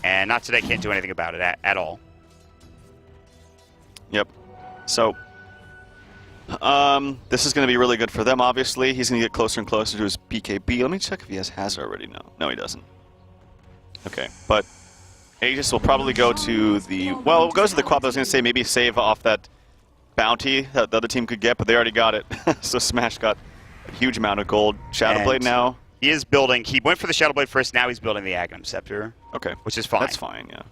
And NoT Today can't do anything about it at all. Yep. So, this is going to be really good for them, obviously. He's going to get closer and closer to his BKB. Let me check if he has Hazard already. No, he doesn't. Okay, but Aegis will probably go to the... Well, it goes to the Quap. I was going to say maybe save off that bounty that the other team could get, but they already got it. So Smash got a huge amount of gold. Shadow Blade now. He is building... He went for the Shadow Blade first. Now he's building the Aghanim Scepter. Okay. Which is fine. That's fine, yeah.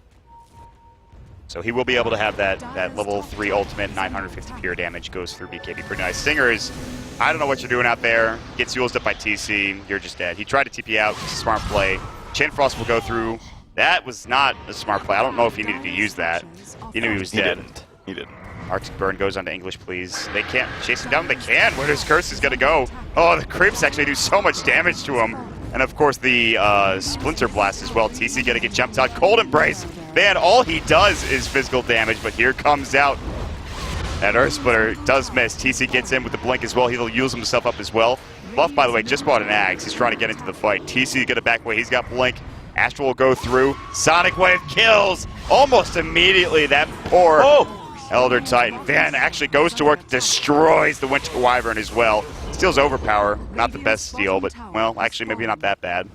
So he will be able to have that level 3 ultimate 950 pure damage goes through BKB pretty nice. Stinger is, I don't know what you're doing out there. Gets used up by TC. You're just dead. He tried to TP out. Smart play. Chain Frost will go through. That was not a smart play. I don't know if he needed to use that. He knew he was dead. He didn't. Arctic Burn goes on to English Please. They can't chase him down. They can. Winter's Curse is going to go. Oh, the creeps actually do so much damage to him. And of course the Splinter Blast as well. TC going to get jumped out. Cold Embrace. Man, all he does is physical damage, but here comes out that Earth Splitter. Does miss. TC gets in with the blink as well. He'll use himself up as well. Buff, by the way, just bought an Axe. He's trying to get into the fight. TC going to back away. He's got blink. Astral will go through. Sonic Wave kills almost immediately that poor Elder Titan. Van actually goes to work, destroys the Winter Wyvern as well. Steals Overpower. Not the best steal, but, well, actually maybe not that bad.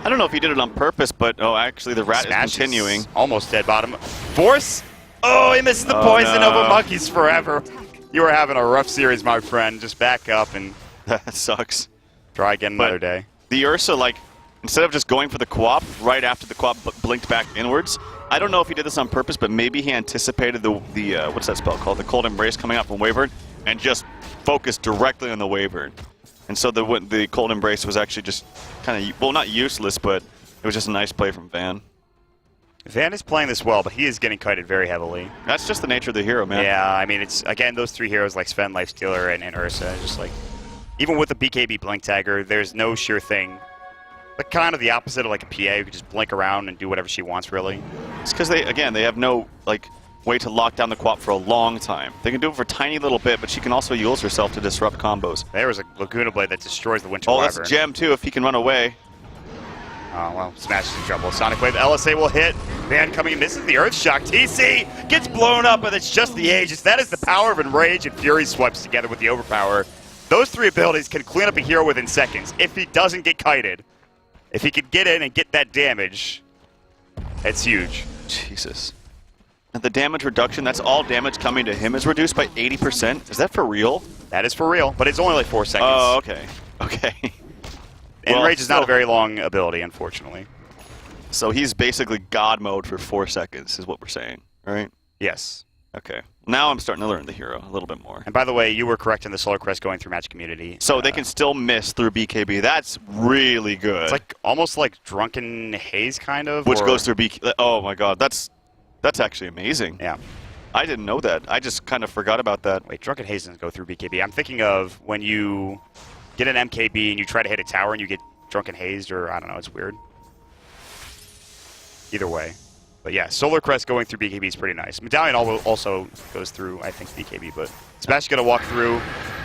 I don't know if he did it on purpose, but, actually the rat Smash is continuing. Almost dead bottom. Force! Oh, he misses the poison over Monkeys Forever. You are having a rough series, my friend. Just back up and... That sucks. Try again another day. The Ursa, like, instead of just going for the co-op right after the co-op blinked back inwards, I don't know if he did this on purpose, but maybe he anticipated the what's that spell called? The Cold Embrace coming out from Wyvern, and just focused directly on the Wyvern. And so the Cold Embrace was actually just kind of, well, not useless, but it was just a nice play from Van. Van is playing this well, but he is getting kited very heavily. That's just the nature of the hero, man. Yeah, I mean, it's, again, those three heroes like Sven, Lifestealer, and Ursa, just like, even with the BKB Blink Tagger, there's no sure thing. Like, kind of the opposite of like a PA who can just blink around and do whatever she wants, really. It's because they have no, like, way to lock down the co-op for a long time. They can do it for a tiny little bit, but she can also use herself to disrupt combos. There was a Laguna Blade that destroys the Winter Wyvern. Oh, that's a gem, too, if he can run away. Oh, well, Smash is in trouble. Sonic Wave, LSA will hit. Van coming in, misses the Earth Shock. TC gets blown up, but it's just the Aegis. That is the power of Enrage and Fury swipes together with the Overpower. Those three abilities can clean up a hero within seconds if he doesn't get kited. If he could get in and get that damage, that's huge. Jesus. And the damage reduction, that's all damage coming to him is reduced by 80%. Is that for real? That is for real, but it's only like 4 seconds. Oh, okay. Okay. Enrage is not a very long ability, unfortunately. So he's basically God mode for 4 seconds, is what we're saying, right? Yes. Okay. Now I'm starting to learn the hero a little bit more. And by the way, you were correct in the Solar Crest going through Magic Community. So they can still miss through BKB. That's really good. It's like almost like Drunken Haze, kind of. Which goes through BKB. Oh my god, that's actually amazing. Yeah. I didn't know that. I just kind of forgot about that. Wait, Drunken Haze doesn't go through BKB. I'm thinking of when you get an MKB and you try to hit a tower and you get Drunken Hazed, or I don't know, it's weird. Either way. But yeah, Solar Crest going through BKB is pretty nice. Medallion also goes through, I think, BKB, but Smash is going to walk through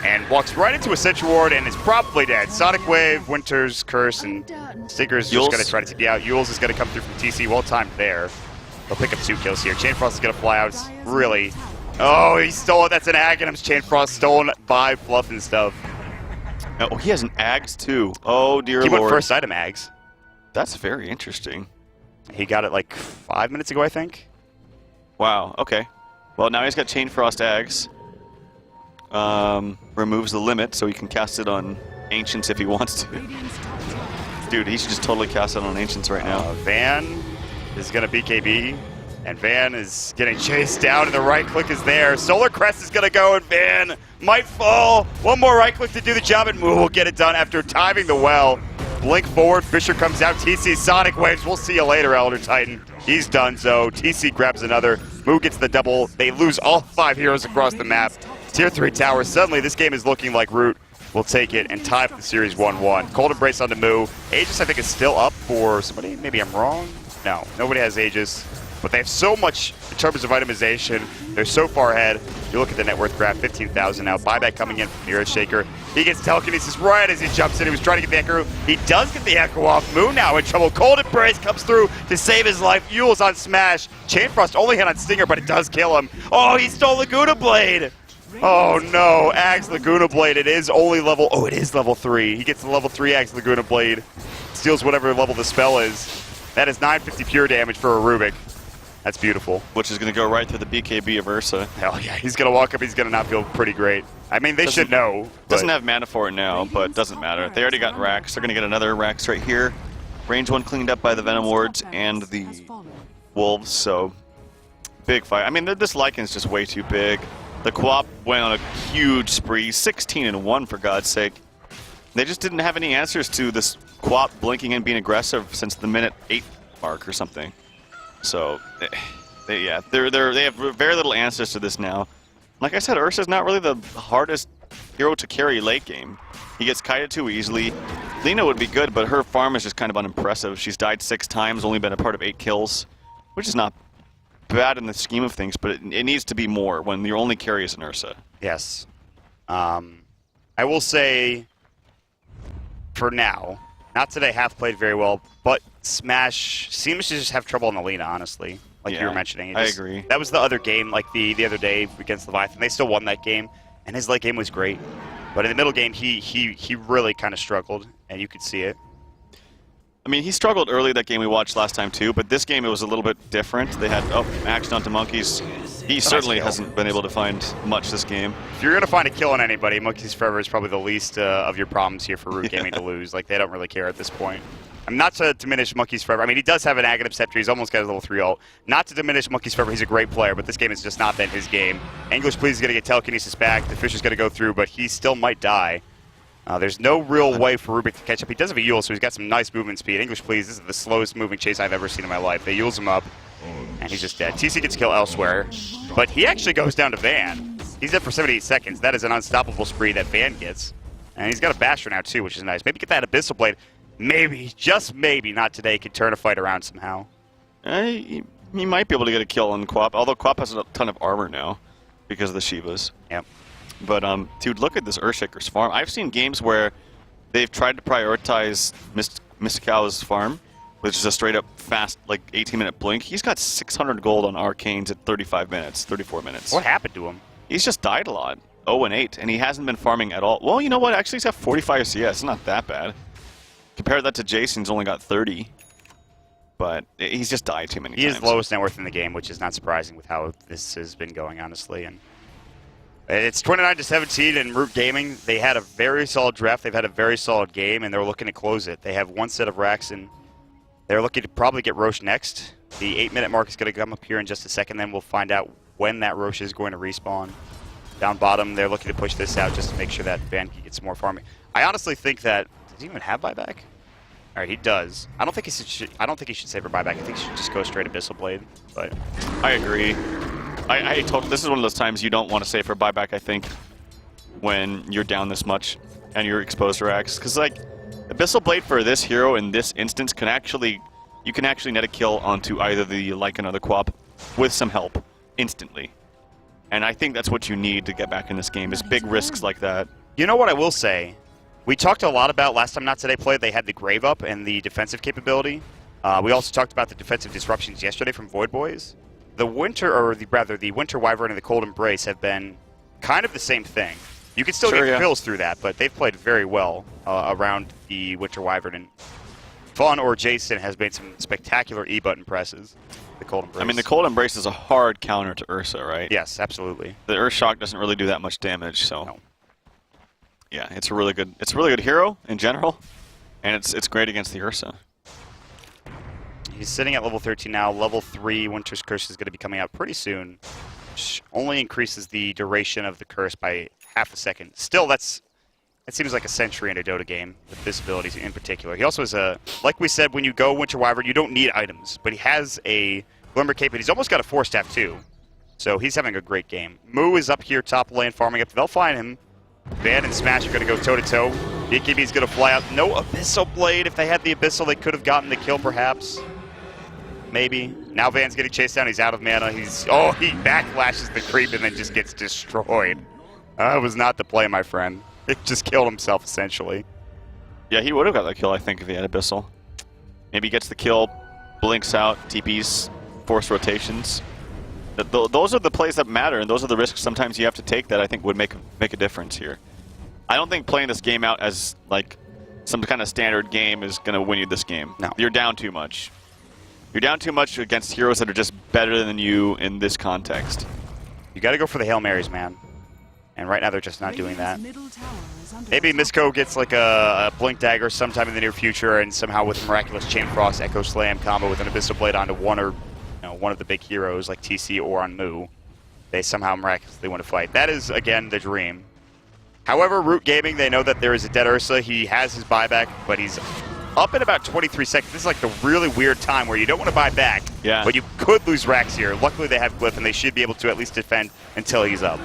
and walks right into a Sentry Ward and is probably dead. Sonic Wave, Winter's Curse, and Stinker's just going to try to TP out. Yules is going to come through from TC. Well timed there. He'll pick up 2 kills here. Chain Frost is going to fly out. It's really... Oh, he stole it. That's an Aghanim's Chain Frost stolen by Fluff and stuff. Oh, he has an Ags too. Oh, dear He lord. went first item Ags. That's very interesting. He got it like 5 minutes ago, I think. Wow, okay. Well, now he's got Chain Frost Ags. Removes the limit, so he can cast it on Ancients if he wants to. Dude, he should just totally cast it on Ancients right now. Van is going to BKB, and Van is getting chased down, and the right click is there. Solar Crest is going to go, and Van might fall. One more right click to do the job, and Moo will get it done after timing the well. Blink forward, Fisher comes out, TC Sonic Waves. We'll see you later, Elder Titan. He's done so. TC grabs another. Moo gets the double. They lose all 5 heroes across the map. Tier 3 tower. Suddenly, this game is looking like Root will take it and tie for the series 1-1. Cold Embrace onto Moo. Aegis, I think, is still up for somebody. Maybe I'm wrong. No, nobody has Aegis. But they have so much in terms of itemization. They're so far ahead. You look at the net worth graph, 15,000 now. Buyback coming in from Earth Shaker. He gets telekinesis right as he jumps in. He was trying to get the Echo. He does get the Echo off. Moo now in trouble. Cold Embrace comes through to save his life. Yule's on Smash. Chain Frost only hit on Stinger, but it does kill him. Oh, he stole Laguna Blade. Oh no, Axe Laguna Blade. It is only level... Oh, it is level 3. He gets the level 3 Axe Laguna Blade. Steals whatever level the spell is. That is 950 pure damage for a Rubik. That's beautiful. Which is going to go right through the BKB of Ursa. Hell yeah, he's going to walk up, he's going to not feel pretty great. I mean, they should know. Doesn't have mana for it now, but doesn't matter. They already got Rax. They're going to get another Rax right here. Range 1 cleaned up by the Venom Wards and the Wolves, so big fight. I mean, this Lycan's just way too big. The Co-op went on a huge spree, 16-1 for God's sake. They just didn't have any answers to this Co-op blinking and being aggressive since the minute 8 mark or something. So, they have very little answers to this now. Like I said, Ursa's not really the hardest hero to carry late game. He gets kited too easily. Lina would be good, but her farm is just kind of unimpressive. She's died 6 times, only been a part of 8 kills, which is not bad in the scheme of things, but it needs to be more when your only carry is an Ursa. Yes. I will say, for now, not today half played very well, but Smash seems to just have trouble on the Lina, honestly, like you were mentioning. I agree. That was the other game, like the other day against Leviathan. They still won that game, and his late game was great. But in the middle game, he really kind of struggled, and you could see it. I mean, he struggled early that game we watched last time too, but this game it was a little bit different. They had, action onto Monkeys. He certainly hasn't been able to find much this game. If you're going to find a kill on anybody, Monkeys Forever is probably the least of your problems here for Root Gaming to lose. Like, they don't really care at this point. I'm not to diminish Monkeys Forever. I mean, he does have an Aghanim Scepter. He's almost got his level 3 ult. Not to diminish Monkeys Forever. He's a great player, but this game has just not been his game. English Please is going to get telekinesis back. The Fisher's going to go through, but he still might die. There's no real way for Rubik to catch up. He does have a Yule, so he's got some nice movement speed. English Please, this is the slowest moving chase I've ever seen in my life. They Yules him up, and he's just dead. TC gets kill elsewhere, but he actually goes down to Van. He's dead for 78 seconds. That is an unstoppable spree that Van gets. And he's got a Basher now, too, which is nice. Maybe get that Abyssal Blade. Maybe, just maybe, not today, could turn a fight around somehow. He might be able to get a kill on Quap, although Quap has a ton of armor now because of the Shivas. Yep. But, dude, look at this Earthshaker's farm. I've seen games where they've tried to prioritize Mystical's farm, which is a straight-up fast, like, 18-minute blink. He's got 600 gold on Arcanes at 35 minutes, 34 minutes. What happened to him? He's just died a lot. 0-8, and he hasn't been farming at all. Well, you know what? Actually, he's got 45 CS. It's not that bad. Compare that to Jason's only got 30. but he's just died too many He times. is lowest net worth in the game, which is not surprising with how this has been going, honestly. And it's 29-17 in Root Gaming. They had a very solid draft. They've had a very solid game, and they're looking to close it. They have one set of racks, and they're looking to probably get Roche next. The 8-minute mark is going to come up here in just a second. Then we'll find out when that Roche is going to respawn. Down bottom, they're looking to push this out just to make sure that Van can get some more farming. I honestly think that... Does he even have buyback? All right, he does. I don't think he should save for buyback. I think he should just go straight Abyssal Blade. But I agree. This is one of those times you don't want to save for buyback, I think, when you're down this much and you're exposed to racks. Because, like, Abyssal Blade for this hero in this instance you can actually net a kill onto either the Lycan or the Quap with some help instantly. And I think that's what you need to get back in this game, is big risks like that. You know what I will say? We talked a lot about last time Not Today played, they had the Grave Up and the defensive capability. We also talked about the defensive disruptions yesterday from Void Boys. The Winter Wyvern and the Cold Embrace have been kind of the same thing. You can still get kills through that, but they've played very well around the Winter Wyvern. And Fawn or Jason has made some spectacular E-button presses. The Cold Embrace. I mean, the Cold Embrace is a hard counter to Ursa, right? Yes, absolutely. The Earth Shock doesn't really do that much damage, so no. Yeah, it's a really good hero in general, and it's great against the Ursa. He's sitting at level 13 now. Level 3 Winter's Curse is going to be coming out pretty soon, which only increases the duration of the curse by half a second. Still, that seems like a century in a Dota game with this ability in particular. He also has a, like we said, when you go Winter Wyvern, you don't need items, but he has a Glimmer Cape, and he's almost got a 4-staff too. So he's having a great game. Moo is up here top lane farming up. They'll find him. Van and Smash are going to go toe-to-toe. BKB's going to fly out. No Abyssal Blade. If they had the Abyssal, they could have gotten the kill, perhaps. Maybe. Now Van's getting chased down. He's out of mana. He backflashes the creep and then just gets destroyed. That was not the play, my friend. It just killed himself, essentially. Yeah, he would have got that kill, I think, if he had Abyssal. Maybe gets the kill, blinks out, TPs, force rotations. Those are the plays that matter, and those are the risks sometimes you have to take that I think would make a difference here. I don't think playing this game out as like some kind of standard game is going to win you this game. No. You're down too much. You're down too much against heroes that are just better than you in this context. You got to go for the Hail Marys, man. And right now they're just not doing that. Maybe Misko gets like a Blink Dagger sometime in the near future, and somehow with Miraculous Chain Frost, Echo Slam combo with an Abyssal Blade onto one of the big heroes like TC or on Moo, they somehow miraculously want to fight. That is, again, the dream. However, Root Gaming, they know that there is a dead Ursa. He has his buyback, but he's up in about 23 seconds. This is like the really weird time where you don't want to buy back, but you could lose racks here. Luckily, they have Glyph, and they should be able to at least defend until he's up.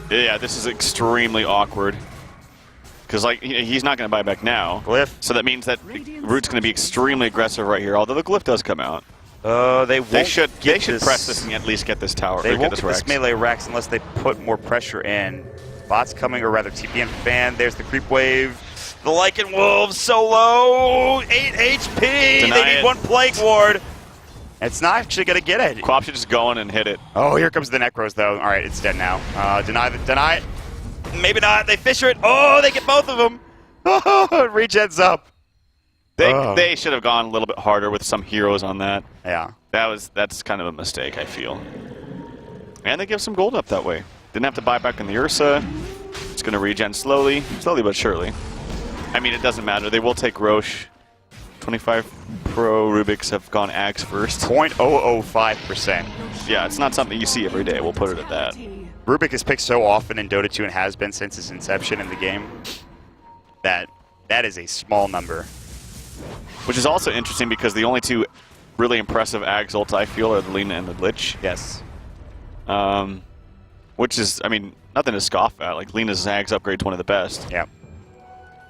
Yeah, this is extremely awkward. Because like he's not going to buy back now. Glyph. So that means that Root's going to be extremely aggressive right here, although the Glyph does come out. They should press this and at least get this tower. They won't get this melee Rex unless they put more pressure in. Bots coming, or rather TPN Fan. There's the creep wave. The Lycan Wolves so low. 8 HP. They need one Plague Ward. It's not actually going to get it. Quap should just go in and hit it. Oh, here comes the Necros, though. All right, it's dead now. Deny it. Maybe not. They Fisher it. Oh, they get both of them. Oh, regen's up. They should have gone a little bit harder with some heroes on that. Yeah. That's kind of a mistake, I feel. And they give some gold up that way. Didn't have to buy back in the Ursa. It's going to regen slowly but surely. I mean, it doesn't matter. They will take Roche. 25 Pro Rubiks have gone Axe first. 0.005%. Yeah, it's not something you see every day. We'll put it at that. Rubik is picked so often in Dota 2 and has been since its inception in the game that is a small number. Which is also interesting because the only two really impressive Ags ults I feel are the Lina and the Lich. Yes. Which is, I mean, nothing to scoff at. Like, Lina's Ags upgrade's one of the best. Yeah.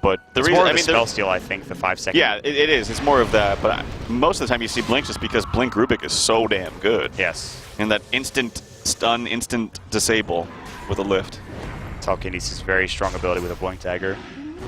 But it's more of the spell steal, I think, the 5 second. Yeah, it is. It's more of that. But most of the time you see Blink just because Blink Rubik is so damn good. Yes. And that instant stun, instant disable with a lift. Tolkien needs his very strong ability with a Blink Dagger.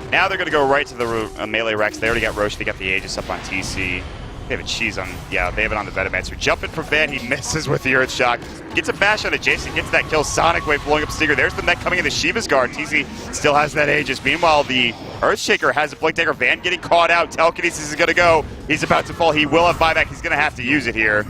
Now they're going to go right to the melee Rex. They already got Roche. They got the Aegis up on TC. They have a cheese on, yeah, they have it on the Vetamancer. Jumping from Van, he misses with the Earth Shock. Gets a bash on Adjacent, gets that kill. Sonic Wave blowing up Stinger. There's the mech coming in the Shiva's Guard. TC still has that Aegis. Meanwhile, the Earthshaker has a Blink Dagger. Van getting caught out. Telekinesis is going to go. He's about to fall. He will have buyback. He's going to have to use it here.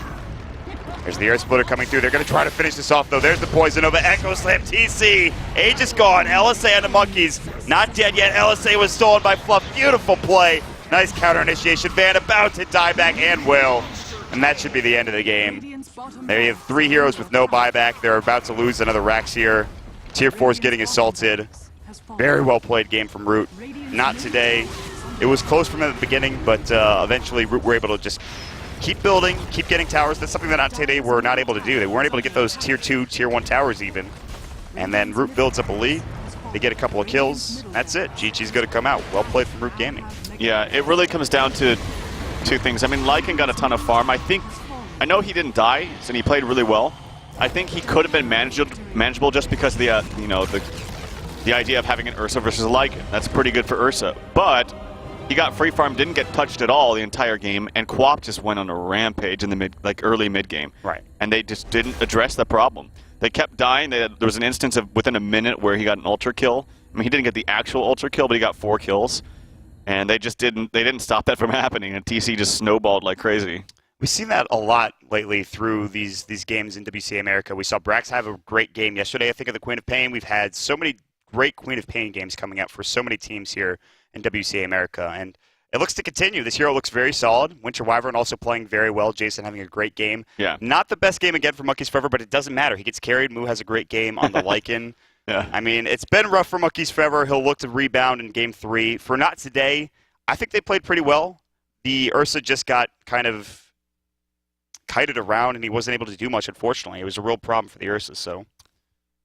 There's the Air Splitter coming through. They're going to try to finish this off, though. There's the Poison Nova. Echo Slam. TC. Aegis gone. LSA on the Monkeys. Not dead yet. LSA was stolen by Fluff. Beautiful play. Nice counter initiation. Van about to die back and will. And that should be the end of the game. There you have 3 heroes with no buyback. They're about to lose another Rax here. Tier 4 is getting assaulted. Very well played game from Root. Not today. It was close from the beginning, but eventually Root were able to just keep building, keep getting towers. That's something that not today were not able to do. They weren't able to get those Tier 2, Tier 1 towers even. And then Root builds up a lead. They get a couple of kills. That's it. GG's going to come out. Well played from Root Gaming. Yeah, it really comes down to 2 things. I mean, Lycan got a ton of farm. I know he didn't die, and he played really well. I think he could have been manageable just because of the idea of having an Ursa versus a Lycan. That's pretty good for Ursa. But he got free farm, didn't get touched at all the entire game, and Quap just went on a rampage in the early mid game. Right. And they just didn't address the problem. They kept dying. There was an instance of within a minute where he got an ultra kill. I mean, he didn't get the actual ultra kill, but he got 4 kills. And they didn't stop that from happening, and TC just snowballed like crazy. We've seen that a lot lately through these games in WCA America. We saw Brax have a great game yesterday, I think, of the Queen of Pain. We've had so many great Queen of Pain games coming up for so many teams here in WCA America, and it looks to continue. This hero looks very solid. Winter Wyvern also playing very well. Jason having a great game. Yeah. Not the best game again for Monkeys Forever, but it doesn't matter. He gets carried. Moo has a great game on the Lycan. Yeah. I mean, it's been rough for Monkeys Forever. He'll look to rebound in Game 3. For not today, I think they played pretty well. The Ursa just got kind of kited around, and he wasn't able to do much, unfortunately. It was a real problem for the Ursa, so...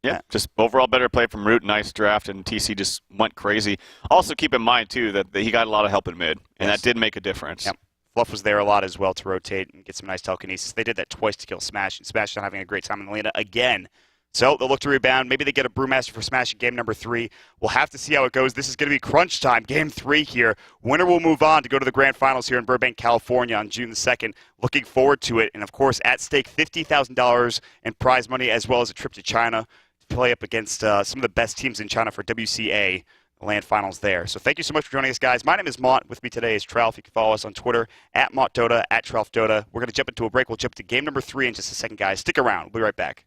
Yeah, just overall better play from Root, nice draft, and TC just went crazy. Also keep in mind, too, that he got a lot of help in mid, and that did make a difference. Yep. Fluff was there a lot as well to rotate and get some nice telekinesis. They did that twice to kill Smash, and Smash not having a great time in the lane again. So they'll look to rebound. Maybe they get a Brewmaster for Smash in game number 3. We'll have to see how it goes. This is going to be crunch time, game 3 here. Winner will move on to go to the grand finals here in Burbank, California on June the 2nd. Looking forward to it. And, of course, at stake, $50,000 in prize money as well as a trip to China to play up against some of the best teams in China for WCA land finals there. So thank you so much for joining us, guys. My name is Mont. With me today is Tralf. You can follow us on Twitter, @MontDota, @TralfDota. We're going to jump into a break. We'll jump to game number 3 in just a second, guys. Stick around. We'll be right back.